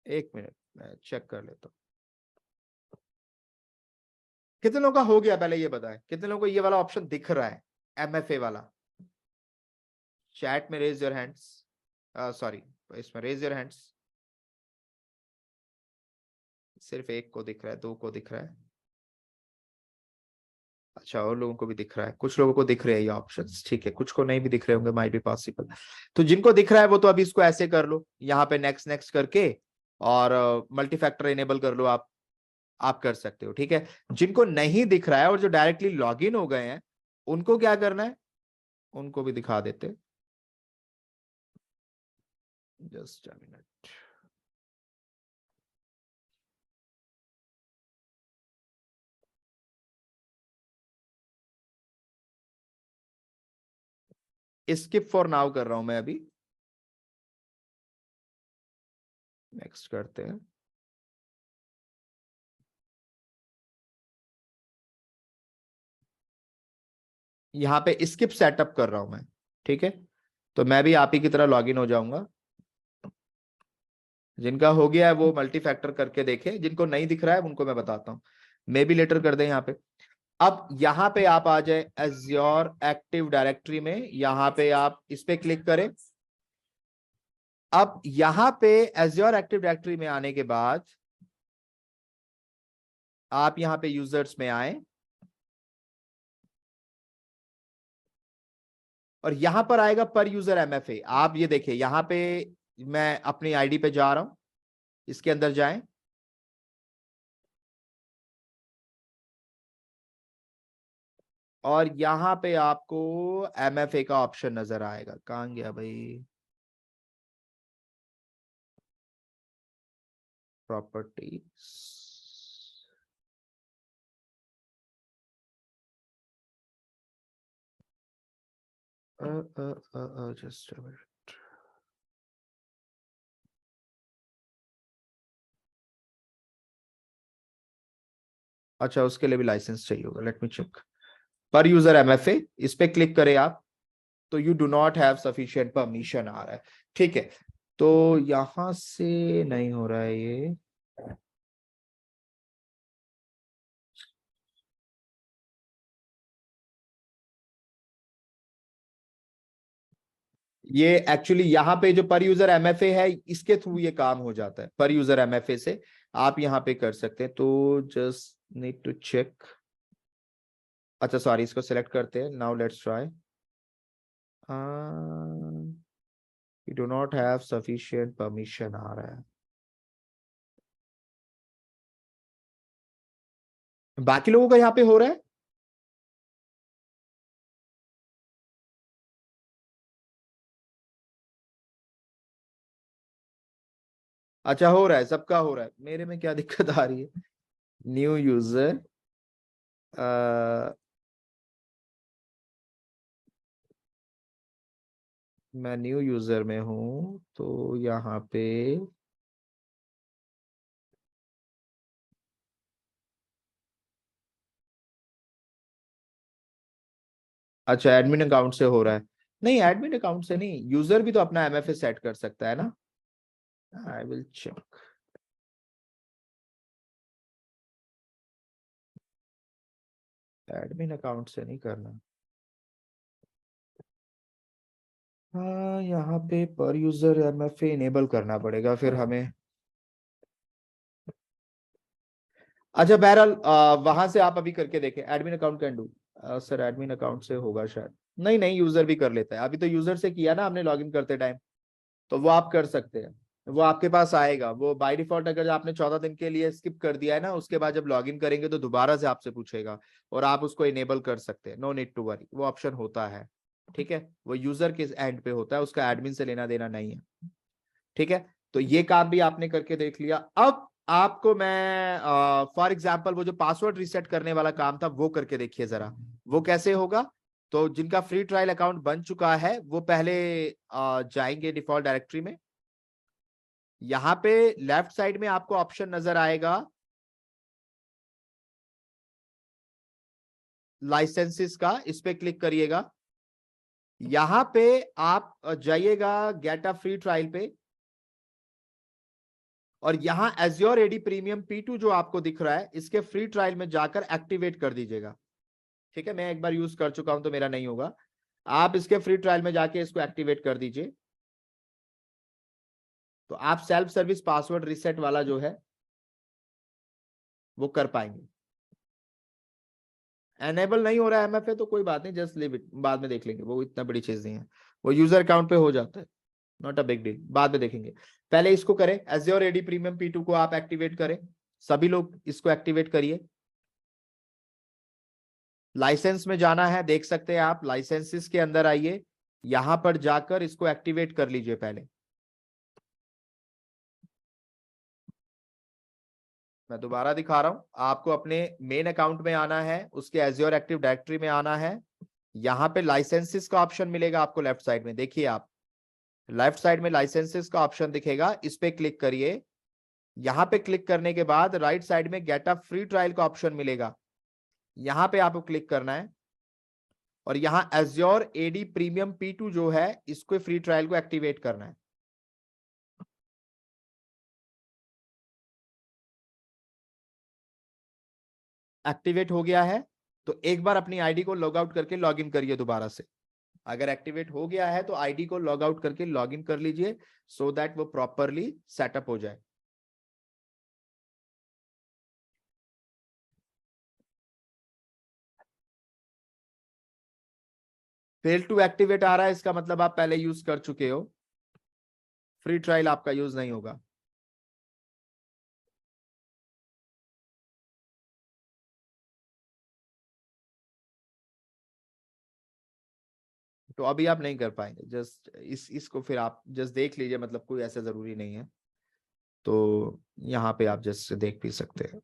एक मिनट मैं चेक कर लेता हूँ कितने लोगों का हो गया, पहले ये बताएं कितने लोगों को ये वाला ऑप्शन दिख रहा है, MFA वाला। चैट में रेज योर हैंड्स, सॉरी इसमें रेज योर हैंड्स। सिर्फ एक को दिख रहा है, दो को दिख रहा है, अच्छा और लोगों को भी दिख रहा है, कुछ लोगों को दिख रहे हैं ये ऑप्शंस, ठीक है, कुछ को नहीं भी दिख रहे होंगे, माइट बी पॉसिबल। तो जिनको दिख रहा है वो तो अभी इसको ऐसे कर लो, यहाँ पे नेक्स्ट नेक्स्ट करके और मल्टी फैक्टर इनेबल कर लो, आप कर सकते हो, ठीक है। जिनको नहीं दिख रहा है और जो डायरेक्टली लॉग इन हो गए हैं उनको क्या करना है, उनको भी दिखा देते, just a minute. Skip for now कर रहा हूं मैं अभी, नेक्स्ट करते हैं। यहाँ पे स्किप सेटअप कर रहा हूं मैं, ठीक है। तो मैं भी आप ही की तरह लॉगिन हो जाऊंगा। जिनका हो गया है वो मल्टी फैक्टर करके देखे, जिनको नहीं दिख रहा है उनको मैं बताता हूँ, मे भी लेटर कर दें यहाँ पे। अब यहाँ पे आप आ जाए एज्योर एक्टिव डायरेक्टरी में, यहाँ पे आप इस पे क्लिक करें। अब यहाँ पे एज्योर एक्टिव डायरेक्टरी में आने के बाद आप यहाँ पे यूजर्स में आए और यहां पर आएगा पर यूजर MFA। आप ये देखिए यहाँ पे मैं अपनी आईडी पे जा रहा हूं, इसके अंदर जाएं, और यहां पे आपको MFA का ऑप्शन नजर आएगा। कहां गया भाई, प्रॉपर्टीज, जस्ट अ मिनट। अच्छा उसके लिए भी लाइसेंस चाहिए होगा, लेट मी चेक। पर यूजर MFA इस पे क्लिक करें आप, तो you do not have sufficient permission आ रहा है, ठीक है। तो यहां से नहीं हो रहा है ये एक्चुअली यहाँ पे जो पर यूजर MFA है इसके थ्रू ये काम हो जाता है, पर यूजर MFA से आप यहाँ पे कर सकते हैं। तो जस्ट नीड टू चेक, अच्छा सॉरी इसको सिलेक्ट करते हैं, now let's try. You do not have sufficient permission आ रहा है। बाकी लोगों का यहाँ पे हो रहा है, अच्छा हो रहा है, सबका हो रहा है, मेरे में क्या दिक्कत आ रही है। न्यू यूजर, मैं न्यू यूजर में हूं तो यहाँ पे अच्छा एडमिन अकाउंट से हो रहा है। नहीं एडमिन अकाउंट से नहीं, यूजर भी तो अपना MFA सेट कर सकता है ना। I will check, admin account से नहीं करना। हाँ यहाँ पे पर यूजर MFA इनेबल करना पड़ेगा फिर हमें। अच्छा बहरहाल वहां से आप अभी करके देखें, admin account can do. Sir admin account से होगा शायद, नहीं नहीं यूजर भी कर लेता है। अभी तो यूजर से किया ना आपने लॉगिन करते टाइम, तो वो आप कर सकते हैं, वो आपके पास आएगा। वो बाय डिफॉल्ट अगर आपने 14 दिन के लिए स्किप कर दिया है ना, उसके बाद जब लॉगिन करेंगे तो दोबारा से आपसे पूछेगा और आप उसको इनेबल कर सकते हैं। नो नीड टू वरी, वो ऑप्शन होता है। ठीक है, वो यूजर के एंड पे होता है, उसका एडमिन से लेना देना नहीं है। ठीक है, तो ये काम भी आपने करके देख लिया। अब आपको मैं फॉर एग्जाम्पल वो जो पासवर्ड रिसेट करने वाला काम था वो करके देखिए जरा, वो कैसे होगा। तो जिनका फ्री ट्रायल अकाउंट बन चुका है वो पहले जाएंगे डिफॉल्ट डायरेक्टरी में। यहां पे लेफ्ट साइड में आपको ऑप्शन नजर आएगा लाइसेंसेस का, इस पे क्लिक करिएगा। यहां पे आप जाइएगा गेट अ फ्री ट्रायल पे, और यहां एज्योर एडी प्रीमियम P2 जो आपको दिख रहा है, इसके फ्री ट्रायल में जाकर एक्टिवेट कर दीजिएगा। ठीक है, मैं एक बार यूज कर चुका हूं तो मेरा नहीं होगा, आप इसके फ्री ट्रायल में जाके इसको एक्टिवेट कर दीजिए। तो आप सेल्फ सर्विस पासवर्ड रिसेट वाला जो है वो कर पाएंगे। एनेबल नहीं हो रहा है MFA तो कोई बात नहीं, जस्ट लीव इट, बाद में देख लेंगे, वो इतना बड़ी चीज नहीं है, वो यूजर अकाउंट पे हो जाता है, नॉट अ बिग डील, बाद में देखेंगे। पहले इसको करें, एज्योर एडी प्रीमियम P2 को आप एक्टिवेट करें, सभी लोग इसको एक्टिवेट करिए। लाइसेंस में जाना है, देख सकते हैं आप, लाइसेंसेस के अंदर आइए, यहां पर जाकर इसको एक्टिवेट कर लीजिए। पहले मैं दोबारा दिखा रहा हूं आपको, अपने मेन अकाउंट में आना है, उसके एज्योर एक्टिव डायरेक्टरी में आना है। यहां पे लाइसेंसेस का ऑप्शन मिलेगा आपको लेफ्ट साइड में, देखिए आप लेफ्ट साइड में लाइसेंसेस का ऑप्शन दिखेगा, इस पे क्लिक करिए। यहां पे क्लिक करने के बाद राइट साइड में गेट अ फ्री ट्रायल का ऑप्शन मिलेगा, यहां पे आपको क्लिक करना है और यहां एज्योर एडी प्रीमियम P2 जो है इसको फ्री ट्रायल को एक्टिवेट करना है। एक्टिवेट हो गया है तो एक बार अपनी आईडी को लॉग आउट करके लॉग इन करिए दोबारा से। अगर एक्टिवेट हो गया है तो आईडी को लॉग आउट करके लॉग इन कर लीजिए, सो दैट वो प्रॉपरली सेटअप हो जाए। फेल टू एक्टिवेट आ रहा है, इसका मतलब आप पहले यूज कर चुके हो, फ्री ट्रायल आपका यूज नहीं होगा। तो अभी आप नहीं कर पाएंगे, जस्ट इसको फिर आप जस्ट देख लीजिए, मतलब कोई ऐसा जरूरी नहीं है, तो यहाँ पे आप जस्ट देख भी सकते हैं।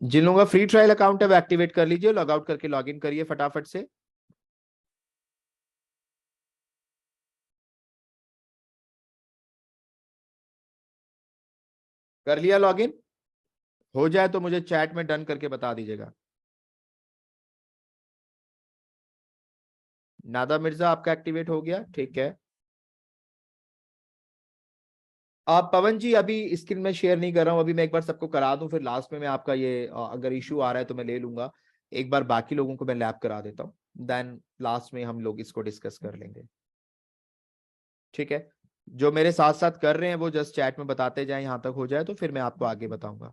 जिन लोगों का फ्री ट्रायल अकाउंट है वो एक्टिवेट कर लीजिए, लॉग आउट करके लॉग इन करिए फटाफट से। कर लिया लॉगिन? हो जाए तो मुझे चैट में डन करके बता दीजिएगा। नादा मिर्जा आपका एक्टिवेट हो गया, ठीक है। आप पवन जी अभी स्क्रीन में शेयर नहीं कर रहा हूं, अभी मैं एक बार सबको करा दूं, फिर लास्ट में मैं आपका ये अगर इशू आ रहा है तो मैं ले लूंगा, एक बार बाकी लोगों को मैं लैब करा देता हूं, देन लास्ट में हम लोग इसको डिस्कस कर लेंगे। ठीक है, जो मेरे साथ साथ कर रहे हैं वो जस्ट चैट में बताते जाएं, यहां तक हो जाए तो फिर मैं आपको आगे बताऊंगा।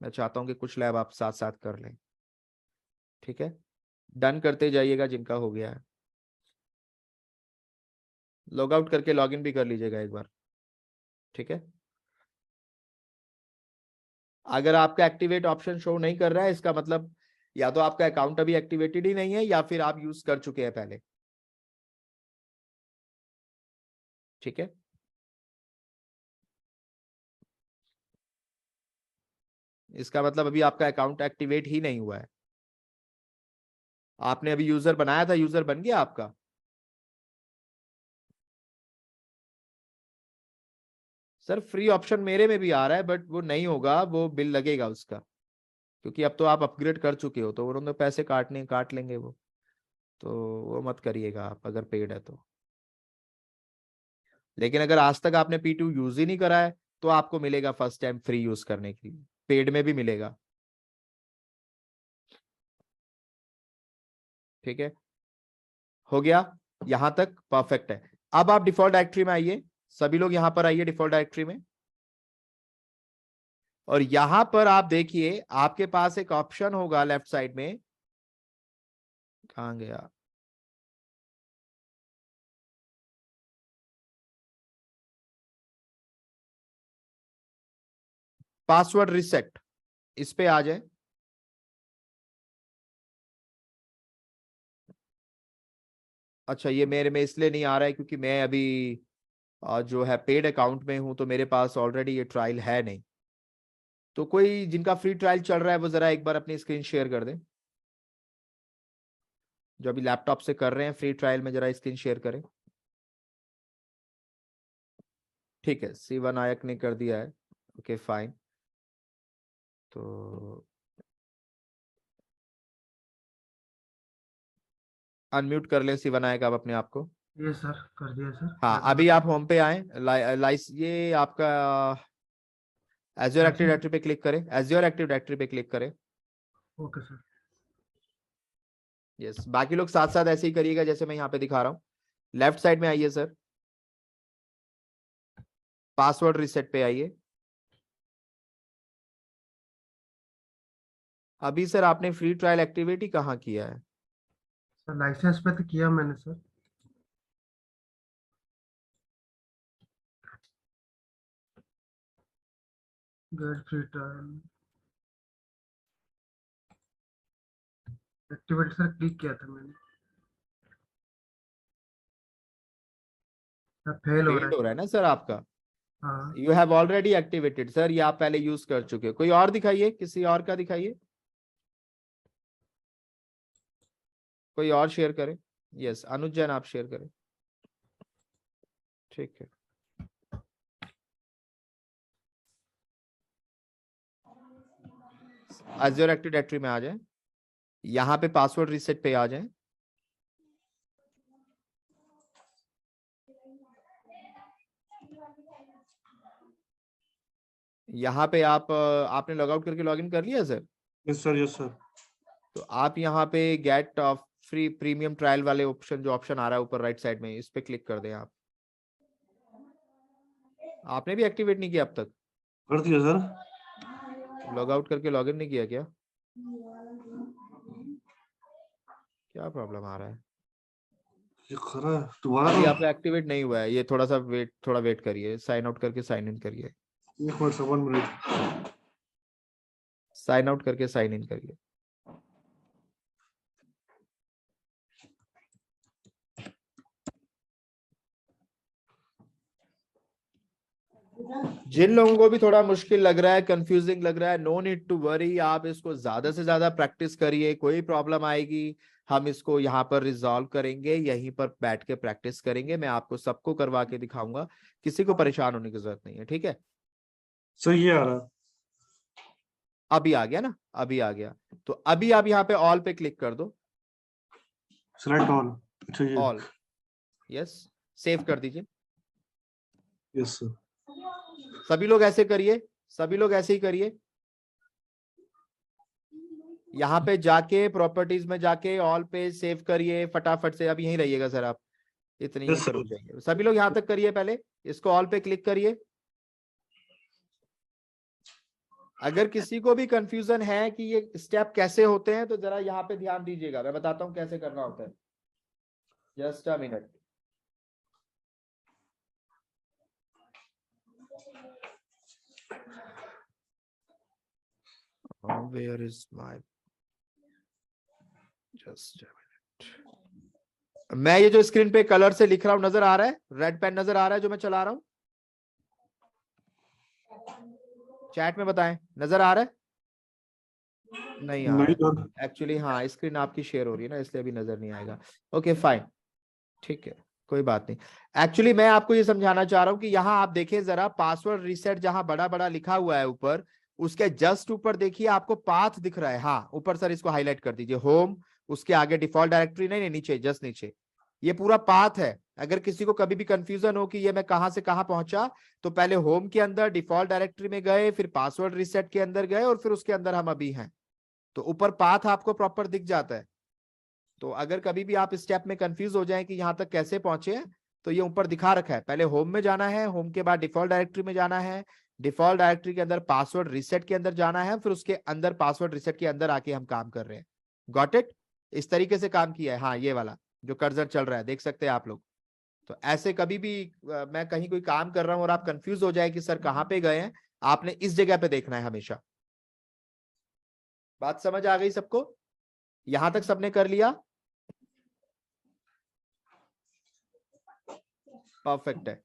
मैं चाहता हूं कि कुछ लैब आप साथ साथ कर लें। ठीक है, डन करते जाइएगा जिनका हो गया है, लॉग आउट करके लॉगिन भी कर लीजिएगा एक बार। ठीक है, अगर आपका एक्टिवेट ऑप्शन शो नहीं कर रहा है, इसका मतलब या तो आपका अकाउंट अभी एक्टिवेटेड ही नहीं है या फिर आप यूज कर चुके हैं पहले। ठीक है, इसका मतलब अभी आपका अकाउंट एक्टिवेट ही नहीं हुआ है। आपने अभी यूजर बनाया था, यूजर बन गया आपका? सर फ्री ऑप्शन मेरे में भी आ रहा है बट वो नहीं होगा, वो बिल लगेगा उसका, क्योंकि अब तो आप अपग्रेड कर चुके हो तो उन्होंने पैसे काट लेंगे वो, तो वो मत करिएगा आप अगर पेड है तो। लेकिन अगर आज तक आपने P2 यूज ही नहीं करा है तो आपको मिलेगा फर्स्ट टाइम फ्री यूज करने के लिए, पेड में भी मिलेगा। ठीक है, हो गया यहां तक, परफेक्ट है। अब आप डिफॉल्ट डायरेक्टरी में आइए, सभी लोग यहां पर आइए डिफॉल्ट डायरेक्टरी में। और यहां पर आप देखिए आपके पास एक ऑप्शन होगा लेफ्ट साइड में, कहां गया, पासवर्ड रिसेट, इस पे आ जाए। अच्छा, ये मेरे में इसलिए नहीं आ रहा है क्योंकि मैं अभी जो है पेड अकाउंट में हूं, तो मेरे पास ऑलरेडी ये ट्रायल है नहीं। तो कोई जिनका फ्री ट्रायल चल रहा है वो जरा एक बार अपनी स्क्रीन शेयर कर दें, जो अभी लैपटॉप से कर रहे हैं फ्री ट्रायल में, जरा स्क्रीन शेयर करें। ठीक है, शिवा नायक ने कर दिया है, ओके फाइन। तो अनम्यूट कर लें शिवा नायक आप अपने आप को। ये सर कर दिया सर। हाँ, अभी आप होम पे आए, ये आपका एज्योर एक्टिव डायरेक्टरी पे क्लिक करें, एज्योर एक्टिव डायरेक्टरी पे क्लिक करें। Okay sir. यस, बाकी लोग साथ साथ ऐसे ही करिएगा जैसे मैं यहाँ पे दिखा रहा हूँ। लेफ्ट साइड में आइए सर, पासवर्ड रिसेट पे आइए। अभी सर आपने फ्री ट्रायल एक्टिविटी कहाँ किया है? सर लाइसेंस पे तो किया मैंने sir. Get free trial activity sir click किया था मैंने, फेल हो रहा है ना सर आपका? हाँ। You have already activated sir, ये आप पहले यूज कर चुके हो। कोई और दिखाइए, किसी और का दिखाइए, कोई और शेयर करे। यस, अनुज जैन आप शेयर करें। ठीक है, एज्योर एक्टिव डायरेक्टरी में आ जाए, यहाँ पे पासवर्ड रिसेट पे आ जाए। यहाँ पे आपने लॉग आउट करके लॉगिन कर लिया sir? Yes sir, yes sir. तो आप यहाँ पे गेट फ्री प्रीमियम ट्रायल वाले ऑप्शन, जो ऑप्शन आ रहा है ऊपर राइट साइड में, इस पे क्लिक कर दें आप। आपने भी एक्टिवेट नहीं किया अब तक? कर दिया सर। लॉग आउट करके लॉगिन नहीं किया क्या? क्या प्रॉब्लम आ रहा है? ये खरा है दोबारा। अभी आपका एक्टिवेट नहीं हुआ है, ये थोड़ा वेट करिए, साइन आउट करके साइन इन करिए। एक minute sir, 1 minute. Sign out करके साइन इन करिए। जिन लोगों को भी थोड़ा मुश्किल लग रहा है, कंफ्यूजिंग लग रहा है, नो नीड टू वरी, आप इसको ज्यादा से ज्यादा प्रैक्टिस करिए। कोई प्रॉब्लम आएगी हम इसको यहाँ पर रिजॉल्व करेंगे, यहीं पर बैठ के प्रैक्टिस करेंगे। मैं आपको सबको करवा के दिखाऊंगा, किसी को परेशान होने की जरूरत नहीं है। ठीक है सर, ये आ रहा, अभी आ गया ना? अभी आ गया। तो अभी आप यहाँ पे ऑल पे क्लिक कर दो, सेलेक्ट ऑल। अच्छा, ये ऑल, यस, सेव कर दीजिए। Yes sir. सभी लोग ऐसे करिए, सभी लोग ऐसे ही करिए। यहाँ पे जाके प्रॉपर्टीज में जाके ऑल पे सेव करिए फटाफट से। अब यहीं रहिएगा सर आप, इतनी Yes, ऊपर हो जाएंगे। सभी लोग यहाँ तक करिए, पहले इसको ऑल पे क्लिक करिए। अगर किसी को भी कंफ्यूजन है कि ये स्टेप कैसे होते हैं तो जरा यहाँ पे ध्यान दीजिएगा, मैं बताता हूँ कैसे करना होता है। Just a minute. Where is my just a minute। मैं ये जो स्क्रीन पे कलर से लिख रहा हूं, नजर आ रहा है? रेड पेन नजर आ रहा है जो मैं चला रहा हूं? चैट में बताएं, नजर आ रहा है? नहीं आ रहा है एक्चुअली। हाँ, स्क्रीन आपकी शेयर हो रही है ना, इसलिए अभी नजर नहीं आएगा। ओके फाइन, ठीक है, कोई बात नहीं। एक्चुअली मैं आपको ये समझाना चाह रहा हूं कि यहाँ आप देखें जरा, पासवर्ड रिसेट जहां बड़ा बड़ा लिखा हुआ है ऊपर, उसके जस्ट ऊपर देखिए आपको पाथ दिख रहा है। हाँ ऊपर सर, इसको हाईलाइट कर दीजिए। होम, उसके आगे डिफॉल्ट डायरेक्टरी, नहीं नीचे, जस्ट नीचे, ये पूरा पाथ है। अगर किसी को कभी भी कंफ्यूजन हो कि ये मैं कहां से कहां पहुंचा, तो पहले होम के अंदर डिफॉल्ट डायरेक्टरी में गए, फिर पासवर्ड रिसेट के अंदर गए, और फिर उसके अंदर हम अभी हैं। तो ऊपर पाथ आपको प्रॉपर दिख जाता है। तो अगर कभी भी आप स्टेप में कंफ्यूज हो जाए कि यहाँ तक कैसे पहुंचे हैं, तो ये ऊपर दिखा रखा है। पहले होम में जाना है, होम के बाद डिफॉल्ट डायरेक्टरी में जाना है, डिफॉल्ट डायरेक्टरी के अंदर पासवर्ड रिसेट के अंदर जाना है, फिर उसके अंदर पासवर्ड रिसेट के अंदर आके हम काम कर रहे हैं। Got it? इस तरीके से काम किया है। हाँ, ये वाला जो कर्सर चल रहा है देख सकते हैं आप लोग। तो ऐसे कभी भी मैं कहीं कोई काम कर रहा हूं और आप कंफ्यूज हो जाए कि सर कहाँ पे गए हैं, आपने इस जगह पे देखना है हमेशा। बात समझ आ गई सबको? यहां तक सबने कर लिया? परफेक्ट है।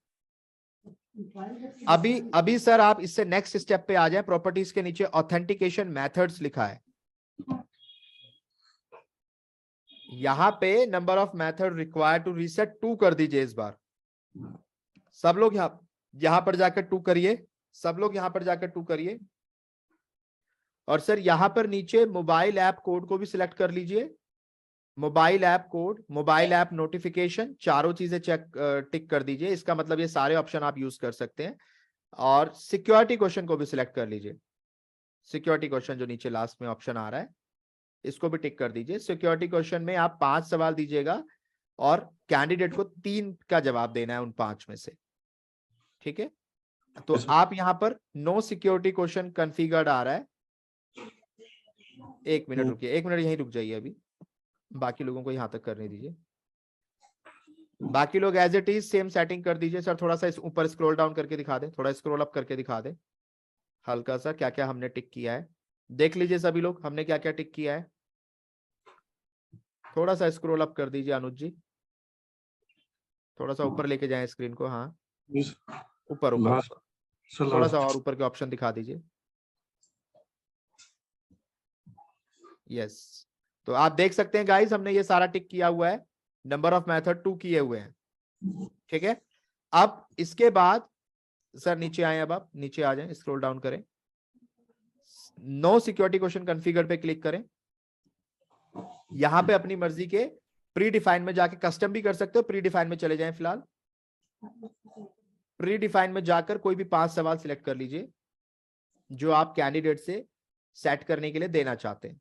अभी सर आप इससे नेक्स्ट स्टेप पे आ जाए। प्रॉपर्टीज के नीचे ऑथेंटिकेशन मेथड्स लिखा है, यहां पे number of method required to reset 2 कर दीजिए इस बार। सब लोग यहां पर जाकर 2 करिए, सब लोग यहां पर जाकर 2 करिए। और सर यहां पर नीचे मोबाइल ऐप कोड को भी सिलेक्ट कर लीजिए। Mobile app code, mobile app notification, चारों चीजें टिक कर दीजिए। इसका मतलब ये सारे ऑप्शन आप यूज कर सकते हैं। और सिक्योरिटी क्वेश्चन को भी सिलेक्ट कर लीजिए। सिक्योरिटी क्वेश्चन जो नीचे लास्ट में ऑप्शन आ रहा है, इसको भी टिक कर दीजिए। सिक्योरिटी क्वेश्चन में आप 5 सवाल दीजिएगा और कैंडिडेट को 3 का जवाब देना है उन 5 में से। ठीक है, तो आप यहां पर नो सिक्योरिटी क्वेश्चन कॉन्फ़िगर्ड आ रहा है। 1 मिनट रुकिए, 1 मिनट यहीं रुक जाइए, अभी बाकी लोगों को यहां तक करने दीजिए। बाकी लोग as it is same setting कर दीजिए। सर थोड़ा सा इस ऊपर स्क्रॉल डाउन करके दिखा दे, थोड़ा स्क्रॉल अप करके दिखा दे हल्का सा, क्या क्या हमने टिक किया है देख लीजिए सभी लोग, हमने क्या क्या टिक किया है। थोड़ा सा स्क्रॉल अप कर दीजिए अनुज जी, थोड़ा सा ऊपर लेके जाएं स्क्रीन को। हाँ, ऊपर ऊपर थोड़ा सा और ऊपर के ऑप्शन दिखा दीजिए। यस, तो आप देख सकते हैं गाइस, हमने ये सारा टिक किया हुआ है, नंबर ऑफ मेथड 2 किए हुए हैं। ठीक है, अब इसके बाद सर नीचे आए, अब आप नीचे आ जाएं, स्क्रॉल डाउन करें, नो सिक्योरिटी क्वेश्चन कॉन्फ़िगर पे क्लिक करें। यहां पे अपनी मर्जी के प्री डिफाइन में जाके कस्टम भी कर सकते हो, प्री डिफाइन में चले जाएं। फिलहाल प्री डिफाइन में जाकर कोई भी 5 सवाल सिलेक्ट कर लीजिए जो आप कैंडिडेट से सेट करने के लिए देना चाहते हैं।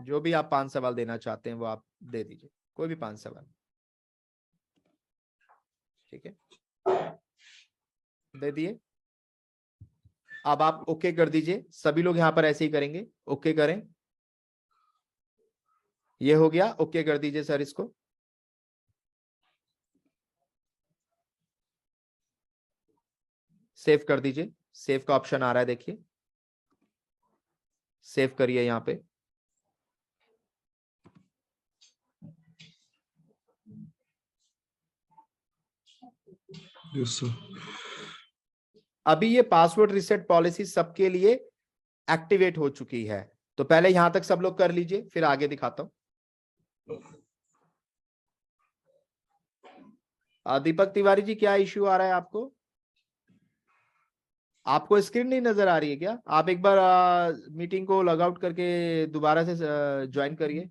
जो भी आप 5 सवाल देना चाहते हैं वो आप दे दीजिए, कोई भी 5 सवाल। ठीक है, दे दिए। अब आप ओके कर दीजिए, सभी लोग यहां पर ऐसे ही करेंगे, ओके करें। ये हो गया, ओके कर दीजिए सर इसको। सेव कर दीजिए, सेव का ऑप्शन आ रहा है देखिए, सेव करिए यहां पे। Yes sir. अभी ये पासवर्ड रिसेट पॉलिसी सबके लिए एक्टिवेट हो चुकी है, तो पहले यहां तक सब लोग कर लीजिए, फिर आगे दिखाता हूं। दीपक तिवारी जी, क्या इश्यू आ रहा है आपको? आपको स्क्रीन नहीं नजर आ रही है क्या? आप एक बार मीटिंग को लॉग आउट करके दोबारा से ज्वाइन करिए।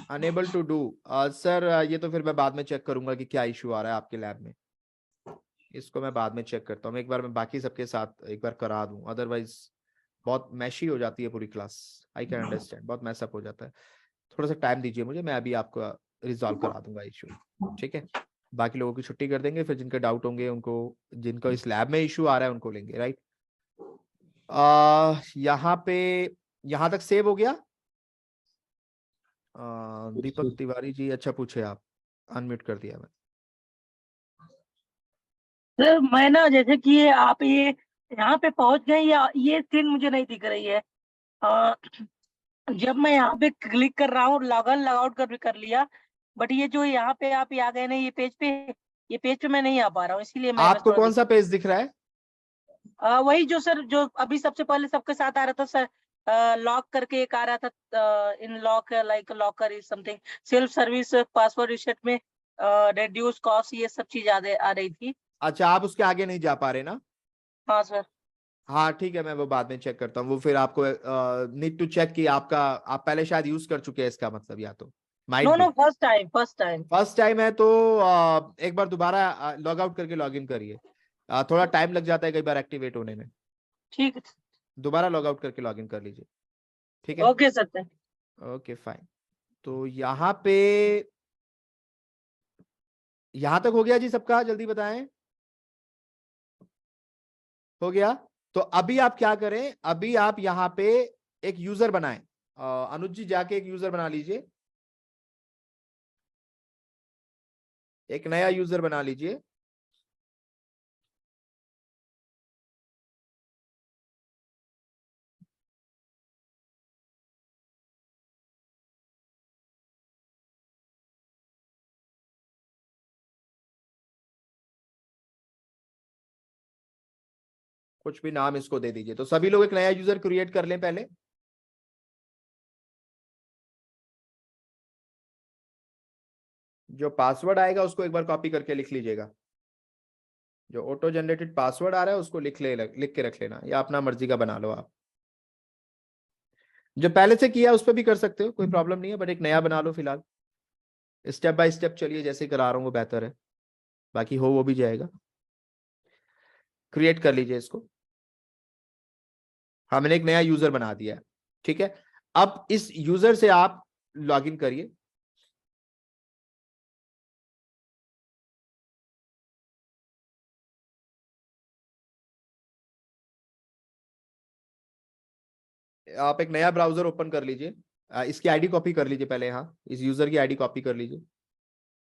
अनेबल टू डू सर, ये तो फिर मैं बाद में चेक करूंगा कि क्या इश्यू आ रहा है आपके लैब में, इसको मैं बाद में चेक करता हूँ। एक बार मैं बाकी सबके साथ एक बार करा दूं, अदरवाइज बहुत मैशी हो जाती है पूरी क्लास। आई कैन अंडरस्टैंड, बहुत मैसअप हो जाता है। थोड़ा सा टाइम दीजिए मुझे, मैं अभी आपको रिजॉल्व करा दूंगा इश्यू। ठीक है, बाकी लोगों की छुट्टी कर देंगे, फिर जिनके डाउट होंगे उनको, जिनको इस लैब में इश्यू आ रहा है उनको लेंगे। राइट, यहाँ पे यहाँ तक सेव हो गया। दीपक तिवारी जी, अच्छा पूछे आप, अनम्यूट कर दिया मैं। सर मैं ना, जैसे कि ये आप ये यहाँ पे पहुंच गए, या ये स्क्रीन मुझे नहीं दिख रही है। जब मैं यहाँ पे क्लिक कर रहा हूँ, लॉग इन लॉग आउट कर लिया, बट ये जो यहाँ पे आप आ गए ना, ये पेज पे मैं नहीं आ पा रहा हूँ, इसीलिए मैं आपको कौन सा पेज दिख रहा है? वही जो सर, जो अभी सबसे पहले सबके साथ आ रहा था सर, लॉक करके एक आ रहा था, इन lock like locker is something, self service, password reset में रिड्यूस कॉस्ट, ये सब चीज आ रही थी। अच्छा, आप उसके आगे नहीं जा पा रहे ना? हाँ सर। हाँ ठीक है, मैं वो बाद में चेक करता हूँ। वो फिर आपको नीड टू चेक कि आप पहले शायद यूज कर चुके हैं, इसका मतलब या तो नो फर्स्ट टाइम है, तो एक बार दोबारा लॉग आउट करके लॉग इन करिए। थोड़ा टाइम लग जाता है कई बार एक्टिवेट होने में। ठीक है, दोबारा लॉग आउट करके लॉग इन कर लीजिए। ठीक है, ओके सर। Okay fine. तो यहाँ पे यहां तक हो गया जी सबका, जल्दी बताएं, हो गया? तो अभी आप क्या करें, अभी आप यहाँ पे एक यूजर बनाएं। अनुज जी जाके एक यूजर बना लीजिए, एक नया यूजर बना लीजिए। कुछ भी नाम इसको दे दीजिए। तो सभी लोग एक नया यूजर क्रिएट कर लें पहले। जो पासवर्ड आएगा उसको एक बार कॉपी करके लिख लीजिएगा। जो ऑटो जनरेटेड पासवर्ड आ रहा है उसको लिख के रख लेना, या अपना मर्जी का बना लो आप। जो पहले से किया उस पर भी कर सकते हो, कोई प्रॉब्लम नहीं है, बट एक नया बना लो फिलहाल। स्टेप बाय स्टेप चलिए, जैसे करा रहा हूं वो बेहतर है, बाकी हो वो भी जाएगा। क्रिएट कर लीजिए इसको। हमने एक नया यूजर बना दिया है, ठीक है। अब इस यूजर से आप लॉगिन करिए। आप एक नया ब्राउजर ओपन कर लीजिए। इसकी आईडी कॉपी कर लीजिए पहले, यहाँ इस यूजर की आईडी कॉपी कर लीजिए।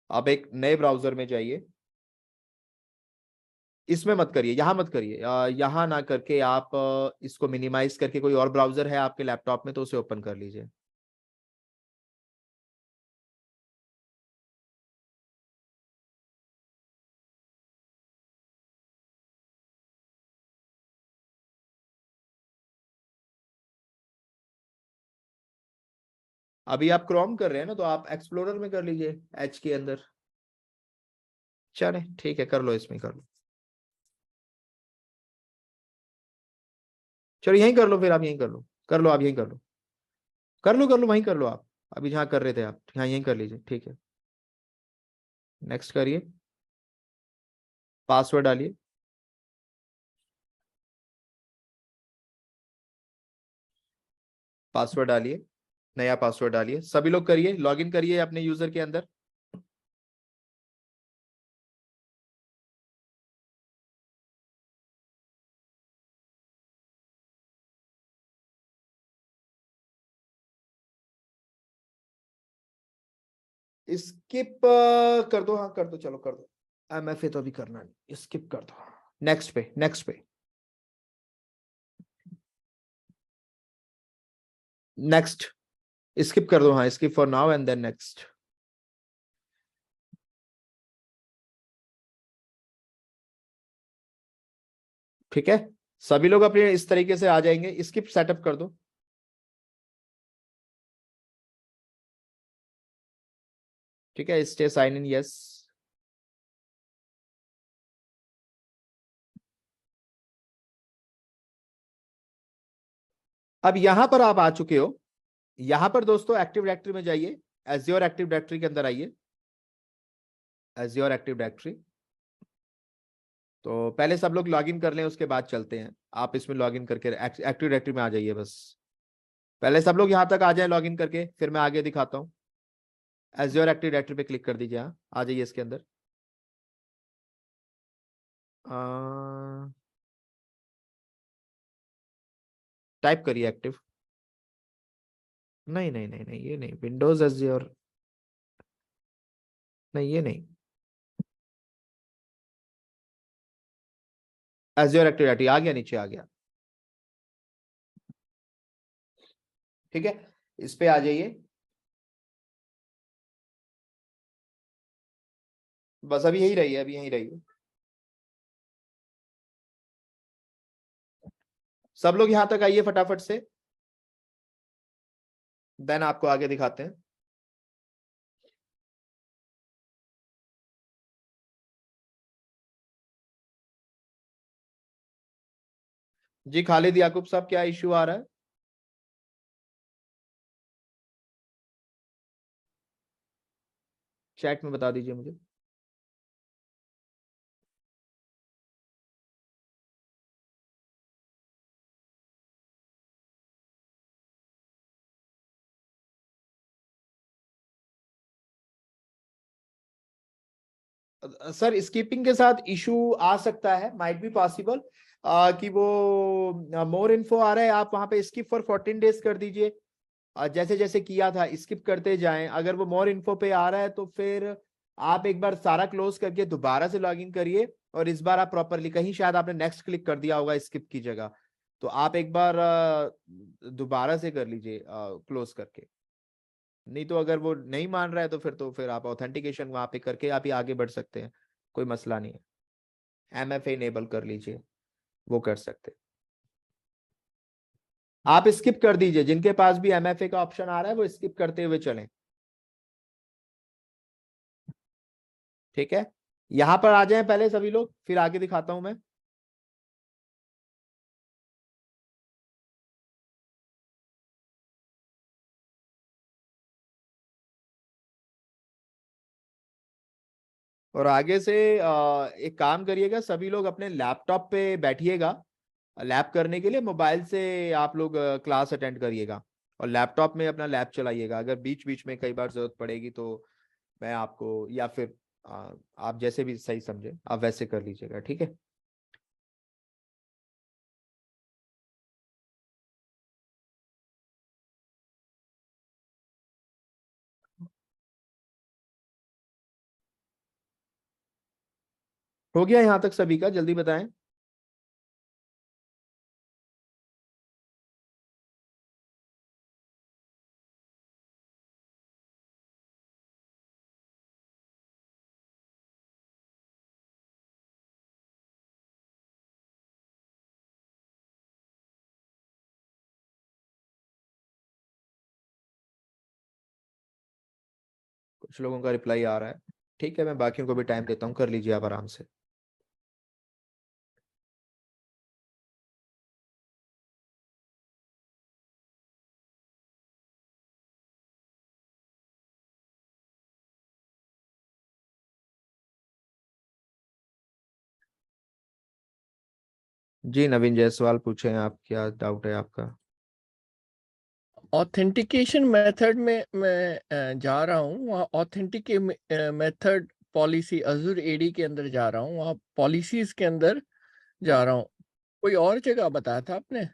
आप एक नए ब्राउजर में जाइए, इसमें मत करिए, यहां मत करिए, यहां ना करके आप इसको मिनिमाइज करके कोई और ब्राउजर है आपके लैपटॉप में तो उसे ओपन कर लीजिए। अभी आप क्रोम कर रहे हैं ना, तो आप एक्सप्लोरर में कर लीजिए, एच के अंदर। चले ठीक है, कर लो, इसमें कर लो। चलो यहीं कर लो, फिर आप यहीं कर लो, कर लो आप यहीं कर लो, कर लो वहीं कर लो आप। अभी जहां कर रहे थे आप, हाँ यहीं कर लीजिए, ठीक है। नेक्स्ट करिए, पासवर्ड डालिए। पासवर्ड डालिए, नया पासवर्ड डालिए। सभी लोग करिए, लॉगिन करिए अपने यूजर के अंदर। स्किप कर दो, हाँ कर दो, चलो कर दो। MFA तो अभी करना नहीं, स्किप कर दो। नेक्स्ट पे, नेक्स्ट पे, नेक्स्ट। स्किप कर दो, हाँ skip for now and then next. ठीक है, सभी लोग अपने इस तरीके से आ जाएंगे। स्किप सेटअप कर दो। ठीक है, स्टे साइन इन, यस। अब यहां पर आप आ चुके हो। यहां पर दोस्तों एक्टिव डायरेक्टरी में जाइए, एज्योर एक्टिव डायरेक्टरी के अंदर आइए, एज्योर एक्टिव डायरेक्टरी। तो पहले सब लोग लॉगिन कर लें, उसके बाद चलते हैं। आप इसमें लॉगिन करके एक्टिव डायरेक्टरी में आ जाइए बस। पहले सब लोग यहां तक आ जाएं लॉगिन करके, फिर मैं आगे दिखाता हूं। एज्योर एक्टिव डायरेक्टरी पे क्लिक कर दीजिए, आ जाइए इसके अंदर। टाइप करिए एक्टिव। नहीं नहीं नहीं नहीं, ये नहीं, विंडोज एज्योर नहीं, ये नहीं। एज्योर एक्टिव डायरेक्टरी आ गया, नीचे आ गया। ठीक है, इस पे आ जाइए। बस अभी यही रही है, अभी यही रही है। सब लोग यहां तक आइए फटाफट से, देन आपको आगे दिखाते हैं। जी खालिद याकूब साहब, क्या इश्यू आ रहा है? चैट में बता दीजिए मुझे। सर स्किपिंग के साथ इशू आ सकता है, माइट बी पॉसिबल कि वो मोर इन्फो आ रहा है, आप वहां पे स्किप फॉर 14 डेज कर दीजिए, जैसे जैसे किया था स्किप करते जाएं। अगर वो मोर इन्फो पे आ रहा है तो फिर आप एक बार सारा क्लोज करके दोबारा से लॉगिन करिए, और इस बार आप प्रॉपरली, कहीं शायद आपने नेक्स्ट क्लिक कर दिया होगा स्किप की जगह, तो आप एक बार दोबारा से कर लीजिए क्लोज करके। नहीं तो अगर वो नहीं मान रहा है तो फिर आप ऑथेंटिकेशन वहां पे करके आप ही आगे बढ़ सकते हैं, कोई मसला नहीं है। MFA इनेबल कर लीजिए, वो कर सकते हैं। आप स्किप कर दीजिए, जिनके पास भी MFA का ऑप्शन आ रहा है वो स्किप करते हुए चलें, ठीक है। यहां पर आ जाएं पहले सभी लोग, फिर आगे दिखाता हूं मैं। और आगे से एक काम करिएगा, सभी लोग अपने लैपटॉप पे बैठिएगा, लैब करने के लिए मोबाइल से आप लोग क्लास अटेंड करिएगा, और लैपटॉप में अपना लैब चलाइएगा। अगर बीच बीच में कई बार जरूरत पड़ेगी तो मैं आपको, या फिर आप जैसे भी सही समझे आप वैसे कर लीजिएगा, ठीक है। हो गया यहां तक सभी का, जल्दी बताएं। कुछ लोगों का रिप्लाई आ रहा है, ठीक है, मैं बाकियों को भी टाइम देता हूँ, कर लीजिए आप आराम से। जी नवीन जायसवाल पूछे हैं आप, क्या डाउट है आपका? ऑथेंटिकेशन मेथड में मैं जा रहा हूँ, वहाँ authentic method policy Azure AD के अंदर जा रहा हूँ, वहाँ पॉलिसीज के अंदर जा रहा हूँ। कोई और जगह बताया था आपने?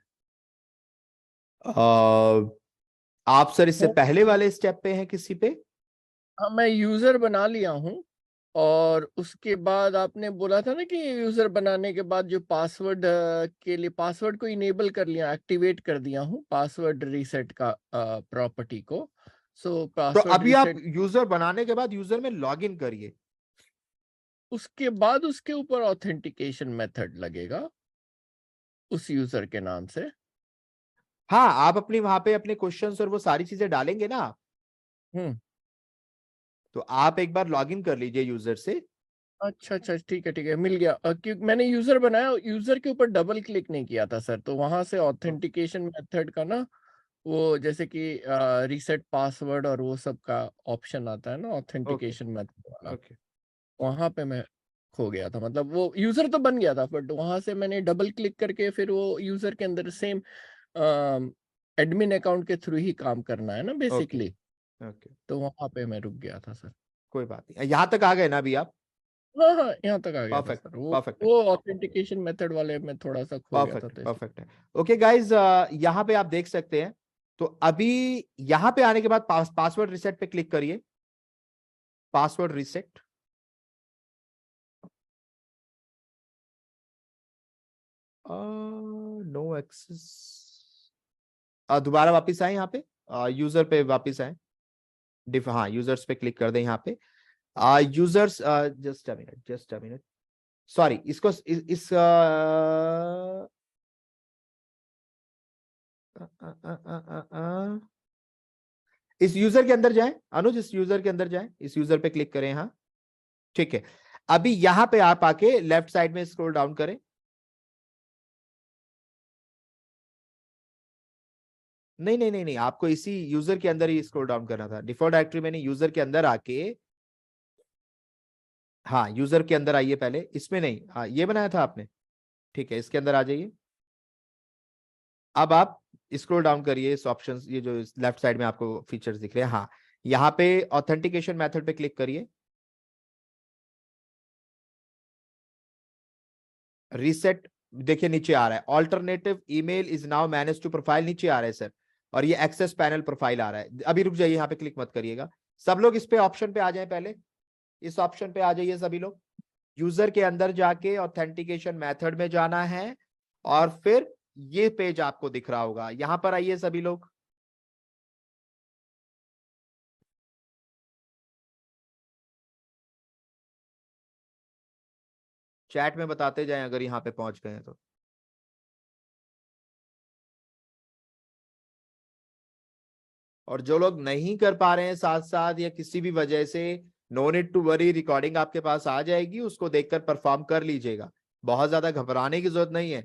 आप सर इससे पहले वाले स्टेप पे हैं किसी पे? हाँ, मैं यूजर बना लिया हूँ, और उसके बाद आपने बोला था ना कि यूजर बनाने के बाद जो पासवर्ड के लिए पासवर्ड को इनेबल कर लिया, एक्टिवेट कर दिया हूँ पासवर्ड रीसेट का प्रॉपर्टी को। सो तो पासवर्ड अभी आप रीसेट यूजर बनाने के बाद यूजर में लॉग इन करिए, उसके बाद उसके ऊपर ऑथेंटिकेशन मेथड लगेगा उस यूजर के नाम से। हाँ आप अपनी वहां पे अपने क्वेश्चंस और वो सारी चीजें डालेंगे ना, तो आप एक बार लॉग इन कर लीजिए यूजर से। अच्छा अच्छा, ठीक है मिल गया। क्योंकि मैंने यूजर बनाया, यूजर के ऊपर डबल क्लिक नहीं किया था सर, तो वहां से ऑथेंटिकेशन मेथड का ना, वो जैसे कि रीसेट पासवर्ड और वो सब का ऑप्शन आता है ना ऑथेंटिकेशन मेथड वाला, वहां पे मैं खो गया था। मतलब वो यूजर तो बन गया था, बट वहां से मैंने डबल क्लिक करके फिर वो यूजर के अंदर सेम एडमिन अकाउंट के थ्रू ही काम करना है ना बेसिकली, तो वहां पे मैं रुक गया था सर। कोई बात नहीं, यहाँ तक आ गए ना अभी आप? हाँ, यहाँ तक आ गया था परफेक्ट सर। वो परफेक्ट वो ऑथेंटिकेशन मेथड वाले में थोड़ा सा खो गया था, परफेक्ट तो परफेक्ट है। ओके गाइज, यहाँ पे आप देख सकते हैं, तो अभी यहाँ पे आने के बाद पासवर्ड रिसेट पे क्लिक करिए, पासवर्ड रिसेट। नो एक्सेस, दोबारा वापस आए यहाँ पे, यूजर पे वापस आए, हाँ यूजर्स पे क्लिक कर दें यहाँ पे। Users, just a minute, sorry, इसको इस इस यूजर के अंदर जाएं अनुज, इस यूजर के अंदर जाएं, इस यूजर पे क्लिक करें, हाँ ठीक है। अभी यहां पे आप आके लेफ्ट साइड में स्क्रॉल डाउन करें, नहीं नहीं नहीं नहीं, आपको इसी यूजर के अंदर ही स्क्रॉल डाउन करना था। डिफॉल्ट डायरेक्टरी में नहीं, यूजर के अंदर आके, हाँ यूजर के अंदर आइए पहले, इसमें नहीं, हाँ ये बनाया था आपने, ठीक है, इसके अंदर आ जाइए। अब आप स्क्रॉल डाउन करिए, इस ऑप्शन, ये जो लेफ्ट साइड में आपको फीचर्स दिख रहे हैं, हाँ यहाँ पे ऑथेंटिकेशन मेथड पे क्लिक करिए। रीसेट देखिए नीचे आ रहा है, alternative email is now manage to profile, नीचे आ रहा है सर, और ये एक्सेस पैनल प्रोफाइल आ रहा है। अभी रुक जाइए, यहाँ पे क्लिक मत करिएगा, सब लोग इस पे ऑप्शन पे आ जाएं, पहले इस ऑप्शन पे आ जाइए सभी लोग। यूजर के अंदर जाके ऑथेंटिकेशन मेथड में जाना है, और फिर ये पेज आपको दिख रहा होगा, यहां पर आइए सभी लोग। चैट में बताते जाएं अगर यहां पे पहुंच गए हैं तो। और जो लोग नहीं कर पा रहे हैं साथ साथ या किसी भी वजह से, no need to worry, recording आपके पास आ जाएगी, उसको देखकर परफॉर्म कर लीजिएगा। बहुत ज्यादा घबराने की जरूरत नहीं है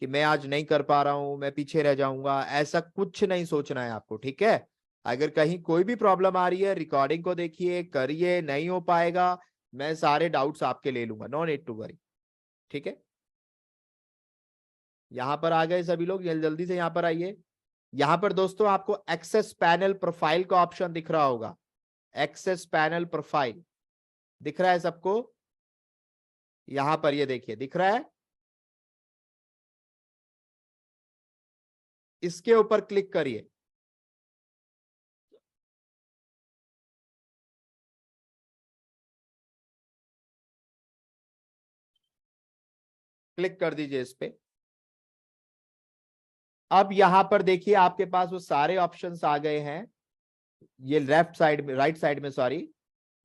कि मैं आज नहीं कर पा रहा हूं, मैं पीछे रह जाऊंगा, ऐसा कुछ नहीं सोचना है आपको, ठीक है। अगर कहीं कोई भी प्रॉब्लम आ रही है, रिकॉर्डिंग को देखिए, करिए, नहीं हो पाएगा मैं सारे डाउट्स आपके ले लूंगा, नो नीड टू वरी, ठीक है। यहां पर आ गए सभी लोग, जल्दी से यहां पर आइए। यहां पर दोस्तों आपको एक्सेस पैनल प्रोफाइल का ऑप्शन दिख रहा होगा, एक्सेस पैनल प्रोफाइल दिख रहा है सबको, यहां पर ये देखिए दिख रहा है, इसके ऊपर क्लिक करिए। क्लिक कर दीजिए इस पे। अब यहां पर देखिए आपके पास वो सारे ऑप्शंस आ गए हैं, ये लेफ्ट साइड में, राइट साइड में सॉरी।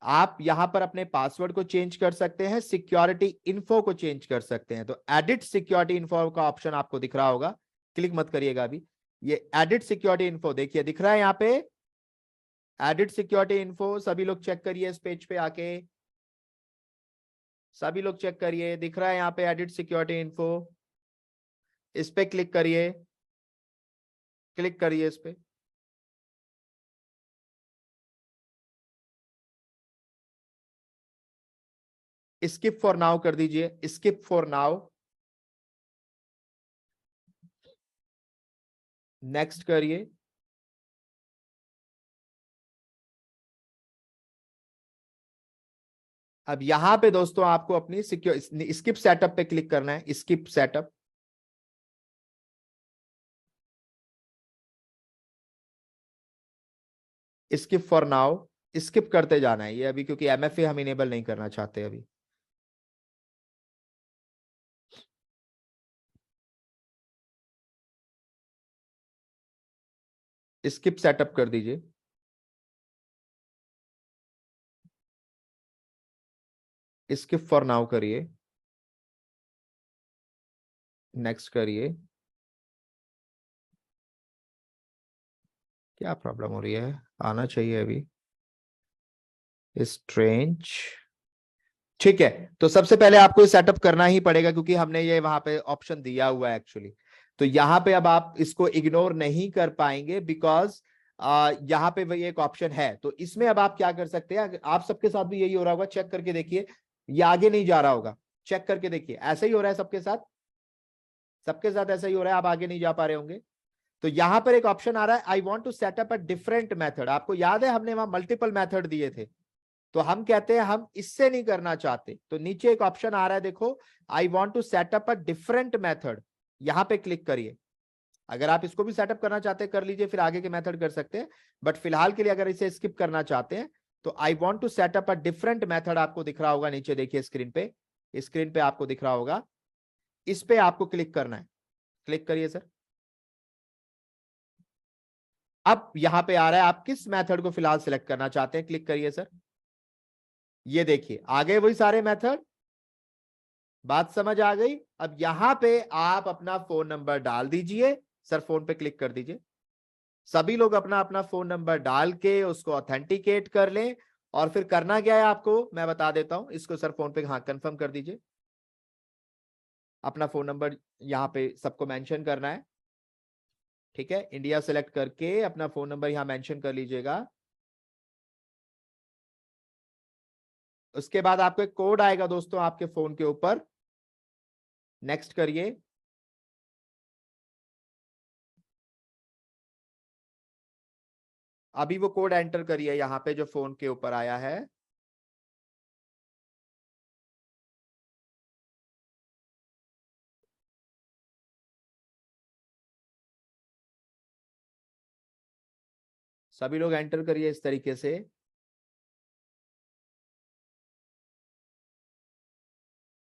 आप यहां पर अपने पासवर्ड को चेंज कर सकते हैं, सिक्योरिटी इन्फो को चेंज कर सकते हैं। तो एडिट सिक्योरिटी इन्फो का ऑप्शन आपको दिख रहा होगा, क्लिक मत करिएगा अभी। ये एडिट सिक्योरिटी इन्फो देखिए दिख रहा है यहाँ पे, एडिट सिक्योरिटी इन्फो, सभी लोग चेक करिए इस पेज पे आके, सभी लोग चेक करिए, दिख रहा है यहाँ पे एडिट सिक्योरिटी इन्फो, इस पे क्लिक करिए, क्लिक करिए इस पे। स्किप फॉर नाउ कर दीजिए, स्किप फॉर नाउ, नेक्स्ट करिए। अब यहां पे दोस्तों आपको अपनी सिक्योर स्किप सेटअप पे क्लिक करना है, skip setup. Skip for now, skip करते जाना है ये अभी, क्योंकि एमएफए हम इनेबल नहीं करना चाहते अभी। स्किप सेटअप कर दीजिए। स्किप फॉर नाउ करिए, नेक्स्ट करिए। क्या प्रॉब्लम हो रही है, आना चाहिए अभी, स्ट्रेंज। ठीक है, तो सबसे पहले आपको सेटअप करना ही पड़ेगा, क्योंकि हमने ये वहां पे ऑप्शन दिया हुआ है एक्चुअली। तो यहाँ पे अब आप इसको इग्नोर नहीं कर पाएंगे, बिकॉज यहाँ पे वही एक ऑप्शन है। तो इसमें अब आप क्या कर सकते हैं, आप सबके साथ भी यही हो रहा होगा, चेक करके देखिए, ये आगे नहीं जा रहा होगा, चेक करके देखिए, ऐसा ही हो रहा है सबके साथ, सबके साथ ऐसा ही हो रहा है, आप आगे नहीं जा पा रहे होंगे। तो यहां पर एक ऑप्शन आ रहा है, I want to set up a different method. आपको याद है हमने वहां मल्टीपल मेथड दिए थे, तो हम कहते हैं हम इससे नहीं करना चाहते। तो नीचे एक ऑप्शन आ रहा है देखो, I want to set up a different method, यहां पे क्लिक करिए। अगर आप इसको भी सेटअप करना चाहते हैं कर लीजिए, फिर आगे के मेथड कर सकते हैं, बट फिलहाल के लिए अगर इसे स्किप करना चाहते हैं तो I want to set up a different method आपको दिख रहा होगा नीचे, देखिए स्क्रीन पे, स्क्रीन पे आपको दिख रहा होगा, इस पे आपको क्लिक करना है, क्लिक करिए सर। अब यहां पे आ रहा है आप किस मेथड को फिलहाल सिलेक्ट करना चाहते हैं, क्लिक करिए सर। ये देखिए आ गए वही सारे मेथड, बात समझ आ गई। अब यहां पे आप अपना फोन नंबर डाल दीजिए, सर फोन पे क्लिक कर दीजिए, सभी लोग अपना अपना फोन नंबर डाल के उसको ऑथेंटिकेट कर लें। और फिर करना क्या है आपको मैं बता देता हूं, इसको सर फोन पे हाँ कंफर्म कर दीजिए, अपना फोन नंबर यहाँ पे सबको मेंशन करना है, ठीक है। इंडिया सेलेक्ट करके अपना फोन नंबर यहां मेंशन कर लीजिएगा। उसके बाद आपको एक कोड आएगा दोस्तों आपके फोन के ऊपर, नेक्स्ट करिए। अभी वो कोड एंटर करिए यहां पे जो फोन के ऊपर आया है, सभी लोग एंटर करिए इस तरीके से।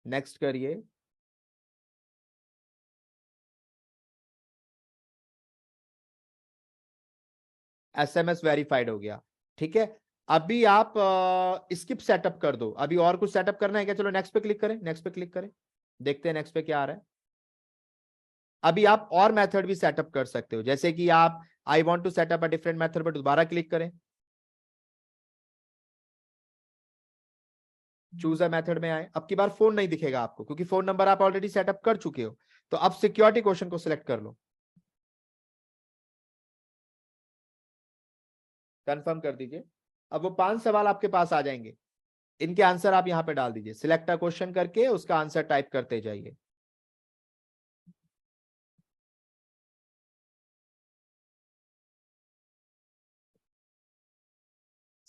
नेक्स्ट करिए। SMS वेरीफाइड हो गया। ठीक है, अभी आप स्किप सेटअप कर दो। अभी और कुछ सेटअप करना है क्या? चलो नेक्स्ट पे क्लिक करें, नेक्स्ट पे क्लिक करें, देखते हैं नेक्स्ट पे क्या आ रहा है। अभी आप और मेथड भी सेटअप कर सकते हो, जैसे कि आप I want to set up a different method पर दोबारा क्लिक करें, चूज अ मेथड में आए। अब की बार फोन नहीं दिखेगा आपको, क्योंकि फोन नंबर आप ऑलरेडी सेटअप कर चुके हो। तो अब सिक्योरिटी क्वेश्चन को सिलेक्ट कर लो, कंफर्म कर दीजिए। अब वो 5 सवाल आपके पास आ जाएंगे, इनके आंसर आप यहां पे डाल दीजिए। सिलेक्ट अ क्वेश्चन करके उसका आंसर टाइप करते जाइए।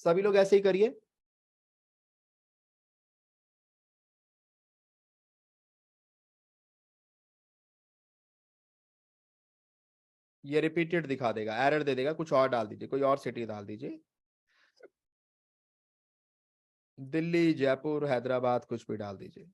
सभी लोग ऐसे ही करिए। ये रिपीटेड दिखा देगा, एरर दे देगा, कुछ और डाल दीजिए, कोई और सिटी डाल दीजिए, दिल्ली, जयपुर, हैदराबाद, कुछ भी डाल दीजिए।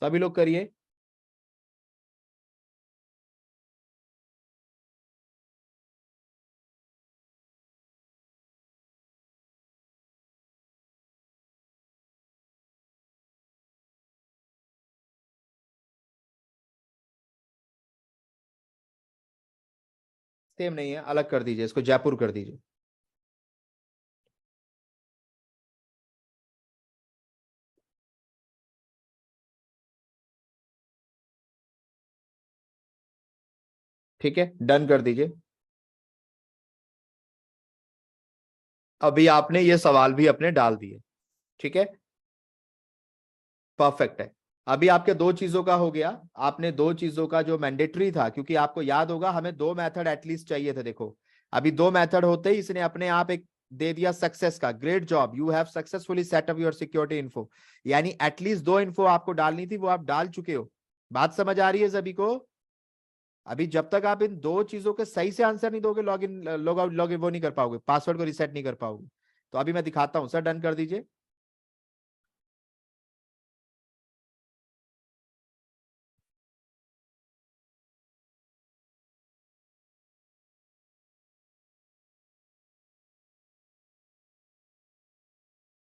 सभी लोग करिए। सेम नहीं है, अलग कर दीजिए, इसको जयपुर कर दीजिए। ठीक है, डन कर दीजिए। अभी आपने ये सवाल भी अपने डाल दिए। ठीक है, परफेक्ट है। अभी आपके 2 चीजों का हो गया। आपने 2 चीजों का जो मैंडेटरी था, क्योंकि आपको याद होगा हमें 2 मेथड एटलीस्ट चाहिए थे। देखो अभी 2 मेथड होते ही इसने अपने आप एक दे दिया सक्सेस का। Great job, you have successfully set up your security info. यानी एटलीस्ट 2 इन्फो आपको डालनी थी, वो आप डाल चुके हो। बात समझ आ रही है सभी को? अभी जब तक आप इन 2 चीजों के सही से आंसर नहीं दोगे, log in log out log in वो नहीं कर पाओगे, पासवर्ड को रिसेट नहीं कर पाओगे। तो अभी मैं दिखाता हूं सर, डन कर दीजिए।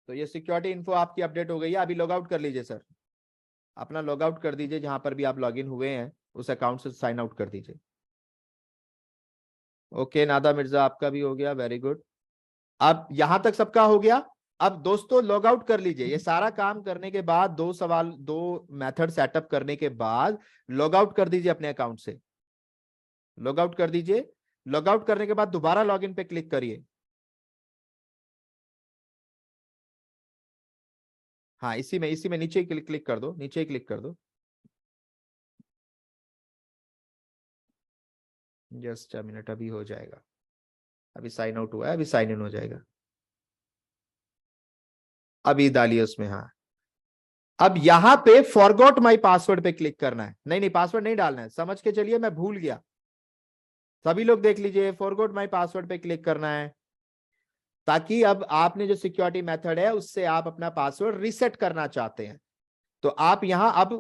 तो ये सिक्योरिटी इन्फो आपकी अपडेट हो गई है। अभी लॉग आउट कर लीजिए सर, अपना लॉग आउट कर दीजिए, जहां पर भी आप लॉग इन हुए हैं उस अकाउंट से साइन आउट कर दीजिए। ओके नादा मिर्जा, आपका भी हो गया, वेरी गुड। अब यहां तक सबका हो गया। अब दोस्तों लॉग आउट कर लीजिए। ये सारा काम करने के बाद, 2 सवाल 2 मेथड सेटअप करने के बाद लॉग आउट कर दीजिए अपने अकाउंट से। लॉग आउट कर दीजिए। लॉग आउट करने के बाद दोबारा लॉग इन पे क्लिक करिए। हाँ, इसी में नीचे ही क्लिक कर दो, नीचे ही क्लिक कर दो। जस्ट अ मिनट, अभी हो जाएगा। अभी साइन आउट हुआ है, अभी साइन इन हो जाएगा। अभी डालिए उसमें। हाँ, अब यहां पे फॉरगॉट माई पासवर्ड पे क्लिक करना है। नहीं नहीं, पासवर्ड नहीं डालना है, समझ के चलिए, मैं भूल गया। सभी लोग देख लीजिए, फॉरगॉट माई पासवर्ड पे क्लिक करना है, ताकि अब आपने जो सिक्योरिटी मेथड है उससे आप अपना पासवर्ड रीसेट करना चाहते हैं। तो आप यहां अब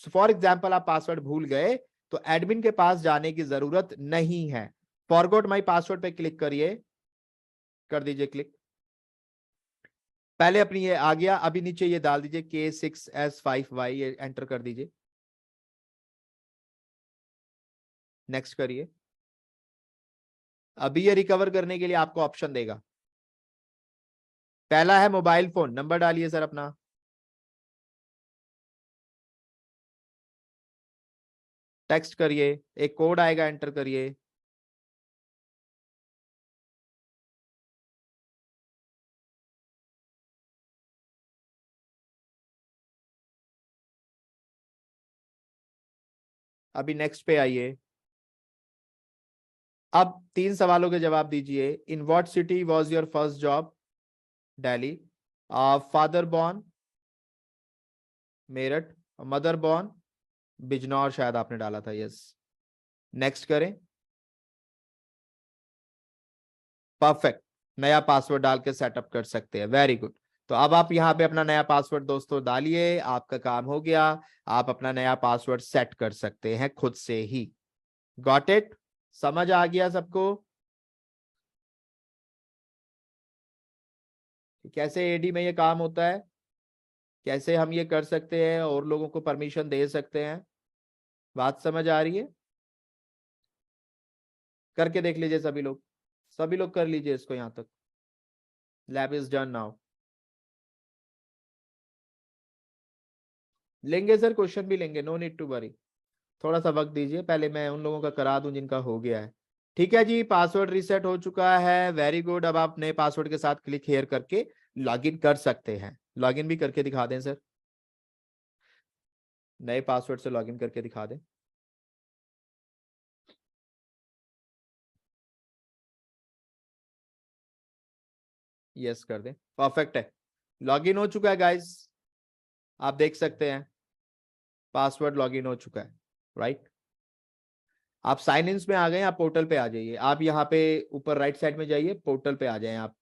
फॉर एग्जाम्पल आप पासवर्ड भूल गए, तो एडमिन के पास जाने की जरूरत नहीं है। फॉरगॉट माई पासवर्ड पे क्लिक करिए, कर दीजिए क्लिक। पहले अपनी ये आ गया, अभी नीचे ये डाल दीजिए K6S5Y, ये एंटर कर दीजिए। नेक्स्ट करिए। अभी ये रिकवर करने के लिए आपको ऑप्शन देगा। पहला है मोबाइल फोन नंबर, डालिए सर अपना। टेक्स्ट करिए, एक कोड आएगा, एंटर करिए। अभी नेक्स्ट पे आइए। अब 3 सवालों के जवाब दीजिए। In what city was your first job? Delhi. Father born Meerut, mother born Bijnor, शायद आपने डाला था। यस, नेक्स्ट करें। परफेक्ट, नया पासवर्ड डाल के सेटअप कर सकते हैं। Very good. तो अब आप यहाँ पे अपना नया पासवर्ड दोस्तों डालिए, आपका काम हो गया। आप अपना नया पासवर्ड सेट कर सकते हैं खुद से ही। Got it? समझ आ गया सबको? कैसे एडी में ये काम होता है, कैसे हम ये कर सकते हैं और लोगों को परमिशन दे सकते हैं, बात समझ आ रही है? करके देख लीजिए सभी लोग, सभी लोग कर लीजिए इसको। यहां तक लैब इज डन नाउ। लेंगे सर, क्वेश्चन भी लेंगे, नो नीड टू वरी। थोड़ा सा वक्त दीजिए, पहले मैं उन लोगों का करा दूं जिनका हो गया है। ठीक है जी, पासवर्ड रीसेट हो चुका है। Very good. अब आप नए पासवर्ड के साथ क्लिक हेयर करके लॉगिन कर सकते हैं। लॉगिन भी करके दिखा दें सर, नए पासवर्ड से लॉगिन करके दिखा दें। यस कर दें, परफेक्ट है, लॉगिन हो चुका है गाइस। आप देख सकते हैं पासवर्ड लॉगिन हो चुका है, राइट। आप साइन इन में आ गए, आप पोर्टल पे आ जाइए। आप यहाँ पे ऊपर राइट साइड में जाइए, पोर्टल पे आ जाए आप।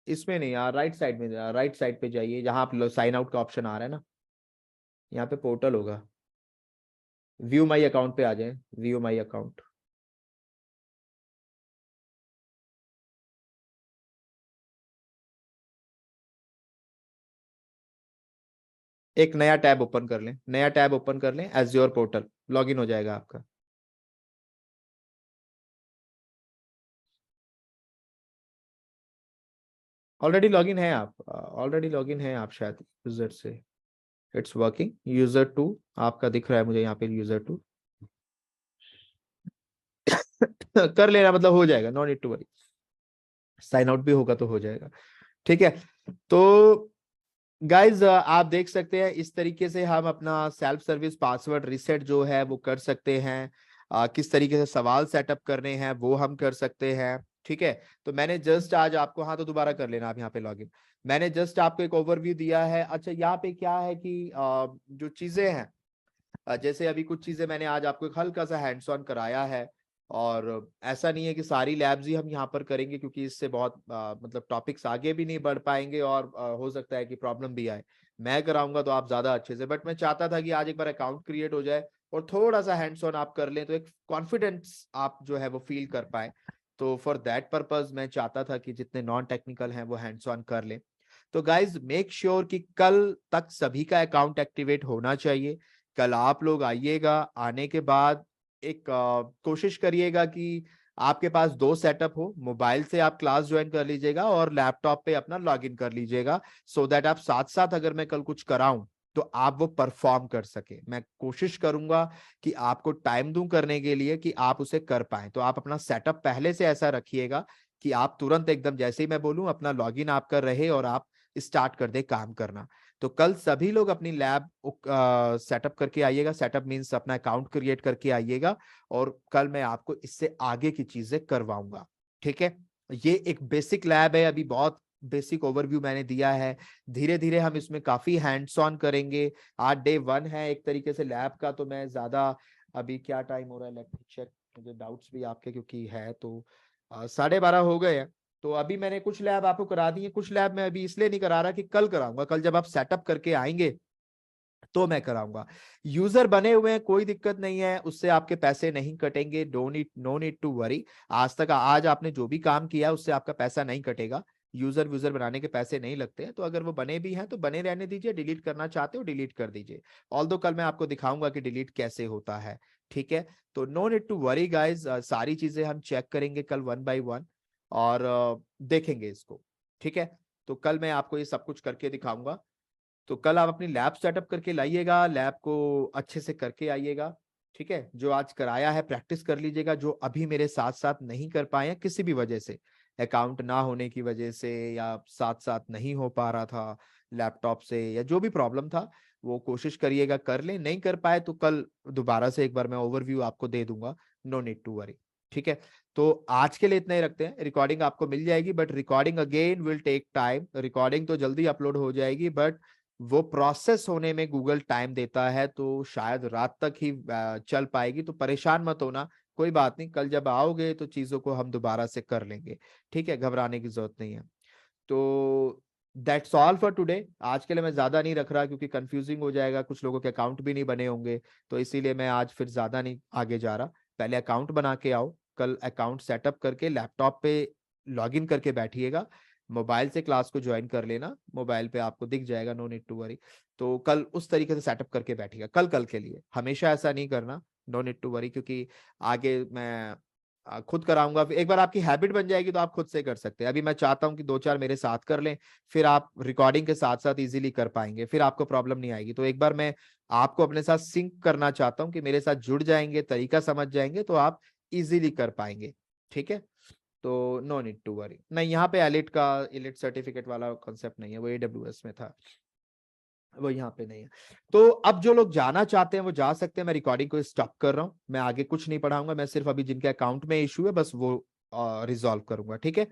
इसमें नहीं यार, राइट साइड में, राइट साइड पे जाइए जहां आप साइन आउट का ऑप्शन आ रहा है ना, यहाँ पे पोर्टल होगा। व्यू माई अकाउंट पे आ जाए, व्यू माई अकाउंट। एक नया टैब ओपन कर लें, नया टैब ओपन कर लें, एज़्योर पोर्टल, लॉगिन हो जाएगा आपका। ऑलरेडी लॉगिन है आप, ऑलरेडी लॉगिन है आप शायद यूजर से। It's working. यूजर 2 आपका दिख रहा है मुझे यहाँ पे, यूजर 2 कर लेना, मतलब हो जाएगा, no need to worry. Sign out भी होगा तो हो जाएगा। ठीक है, तो गाइज आप देख सकते हैं इस तरीके से हम अपना सेल्फ सर्विस पासवर्ड रीसेट जो है वो कर सकते हैं। किस तरीके से सवाल सेटअप करने हैं वो हम कर सकते हैं। ठीक है, तो मैंने जस्ट आज आपको, हाँ तो दोबारा कर लेना आप यहाँ पे लॉगिन। मैंने जस्ट आपको एक ओवरव्यू दिया है। अच्छा, यहाँ पे क्या है कि जो चीजें हैं, जैसे अभी कुछ चीजें मैंने आज आपको एक हल्का सा हैंड्स ऑन कराया है, और ऐसा नहीं है कि सारी लैब्स ही हम यहाँ पर करेंगे, क्योंकि इससे बहुत मतलब टॉपिक्स आगे भी नहीं बढ़ पाएंगे और हो सकता है कि प्रॉब्लम भी आए। मैं कराऊंगा तो आप ज्यादा अच्छे से, बट मैं चाहता था कि आज एक बार अकाउंट क्रिएट हो जाए और थोड़ा सा हैंड्स ऑन आप कर लें, तो एक कॉन्फिडेंस आप जो है वो फील कर पाए। तो फॉर दैट पर्पज मैं चाहता था कि जितने नॉन टेक्निकल हैं वो हैंड्स ऑन कर लें। तो गाइज मेक श्योर कि कल तक सभी का अकाउंट एक्टिवेट होना चाहिए। कल आप लोग आइएगा, आने के बाद एक कोशिश करिएगा कि आपके पास 2 सेटअप हो। मोबाइल से आप क्लास ज्वाइन कर लीजिएगा और लैपटॉप पे अपना लॉगिन कर लीजिएगा, सो दैट आप साथ साथ अगर मैं कल कुछ कराऊं तो आप वो परफॉर्म कर सके। मैं कोशिश करूंगा कि आपको टाइम दूं करने के लिए कि आप उसे कर पाए। तो आप अपना सेटअप पहले से ऐसा रखिएगा कि आप तुरंत एकदम जैसे ही मैं बोलूं अपना लॉगिन आप कर रहे और आप स्टार्ट कर दे काम करना। तो कल सभी लोग अपनी लैब सेटअप करके आइएगा। सेटअप मींस अपना अकाउंट क्रिएट करके आइएगा, और कल मैं आपको इससे आगे की चीजें करवाऊंगा। ठीक है, ये एक बेसिक लैब है, अभी बहुत बेसिक ओवरव्यू मैंने दिया है। धीरे धीरे हम इसमें काफी हैंड्स ऑन करेंगे। आज डे 1 है एक तरीके से लैब का, तो मैं ज्यादा, अभी क्या टाइम हो रहा है, लेट मी चेक, मुझे डाउट्स भी आपके क्योंकि है, तो 12:30 हो गए हैं। तो अभी मैंने कुछ लैब आपको करा दी है, कुछ लैब मैं अभी इसलिए नहीं करा रहा कि कल कराऊंगा। कल जब आप सेटअप करके आएंगे तो मैं कराऊंगा। यूजर बने हुए हैं, कोई दिक्कत नहीं है, उससे आपके पैसे नहीं कटेंगे। No need to worry. आज आपने जो भी काम किया उससे आपका पैसा नहीं कटेगा। यूजर बनाने के पैसे नहीं लगते हैं, तो अगर वो बने भी हैं तो बने रहने दीजिए। डिलीट करना चाहते हो डिलीट कर दीजिए। ऑल्दो कल मैं आपको दिखाऊंगा कि डिलीट कैसे होता है। ठीक है, तो no need to worry guys. सारी चीजें हम चेक करेंगे कल 1 by 1 और देखेंगे इसको। ठीक है, तो कल मैं आपको ये सब कुछ करके दिखाऊंगा। तो कल आप अपनी लैब सेटअप करके लाइएगा, लैब को अच्छे से करके आइएगा। ठीक है, जो आज कराया है प्रैक्टिस कर लीजिएगा। जो अभी मेरे साथ साथ नहीं कर पाए हैं किसी भी वजह से, अकाउंट ना होने की वजह से या साथ साथ नहीं हो पा रहा था लैपटॉप से, या जो भी प्रॉब्लम था, वो कोशिश करिएगा कर लें, नहीं कर पाए तो कल दोबारा से एक बार मैं ओवरव्यू आपको दे दूंगा, नो नीड टू वरी। ठीक है, तो आज के लिए इतना ही रखते हैं। रिकॉर्डिंग आपको मिल जाएगी, but recording again will take time. Recording तो जल्दी अपलोड हो जाएगी, बट वो प्रोसेस होने में गूगल टाइम देता है, तो शायद रात तक ही चल पाएगी। तो परेशान मत होना, कोई बात नहीं, कल जब आओगे तो चीजों को हम दोबारा से कर लेंगे। ठीक है, घबराने की जरूरत नहीं है। तो दैट्स ऑल फॉर टुडे। आज के लिए मैं ज्यादा नहीं रख रहा क्योंकि कंफ्यूजिंग हो जाएगा, कुछ लोगों के अकाउंट भी नहीं बने होंगे, तो इसीलिए मैं आज फिर ज्यादा नहीं आगे जा रहा। पहले अकाउंट बना के आओ, कल अकाउंट सेटअप करके लैपटॉप पे लॉगिन करके बैठिएगा, मोबाइल से क्लास को ज्वाइन कर लेना, मोबाइल पे आपको दिख जाएगा, नो नीड टू वरी। तो कल उस तरीके से सेटअप करके बैठिएगा, कल के लिए, हमेशा ऐसा नहीं करना, नो नीड टू वरी, क्योंकि आगे मैं खुद कराऊंगा। एक बार आपकी हैबिट बन जाएगी तो आप खुद से कर सकते हैं। अभी मैं चाहता हूं कि 2-4 मेरे साथ कर लें, फिर आप रिकॉर्डिंग के साथ साथ इजीली कर पाएंगे, फिर आपको प्रॉब्लम नहीं आएगी। तो एक बार मैं आपको अपने साथ सिंक करना चाहता हूं कि मेरे साथ जुड़ जाएंगे, तरीका समझ जाएंगे, तो आप इजीली कर पाएंगे। ठीक है, तो नो नीड टू वरी। नहीं, यहाँ पे एलिट सर्टिफिकेट वाला कॉन्सेप्ट नहीं है, वो AWS में था, वो यहाँ पे नहीं है। तो अब जो लोग जाना चाहते हैं वो जा सकते हैं। मैं रिकॉर्डिंग को स्टॉप कर रहा हूँ, मैं आगे कुछ नहीं पढ़ाऊंगा, मैं सिर्फ अभी जिनके अकाउंट में इशू है बस वो रिजॉल्व करूंगा। ठीक है,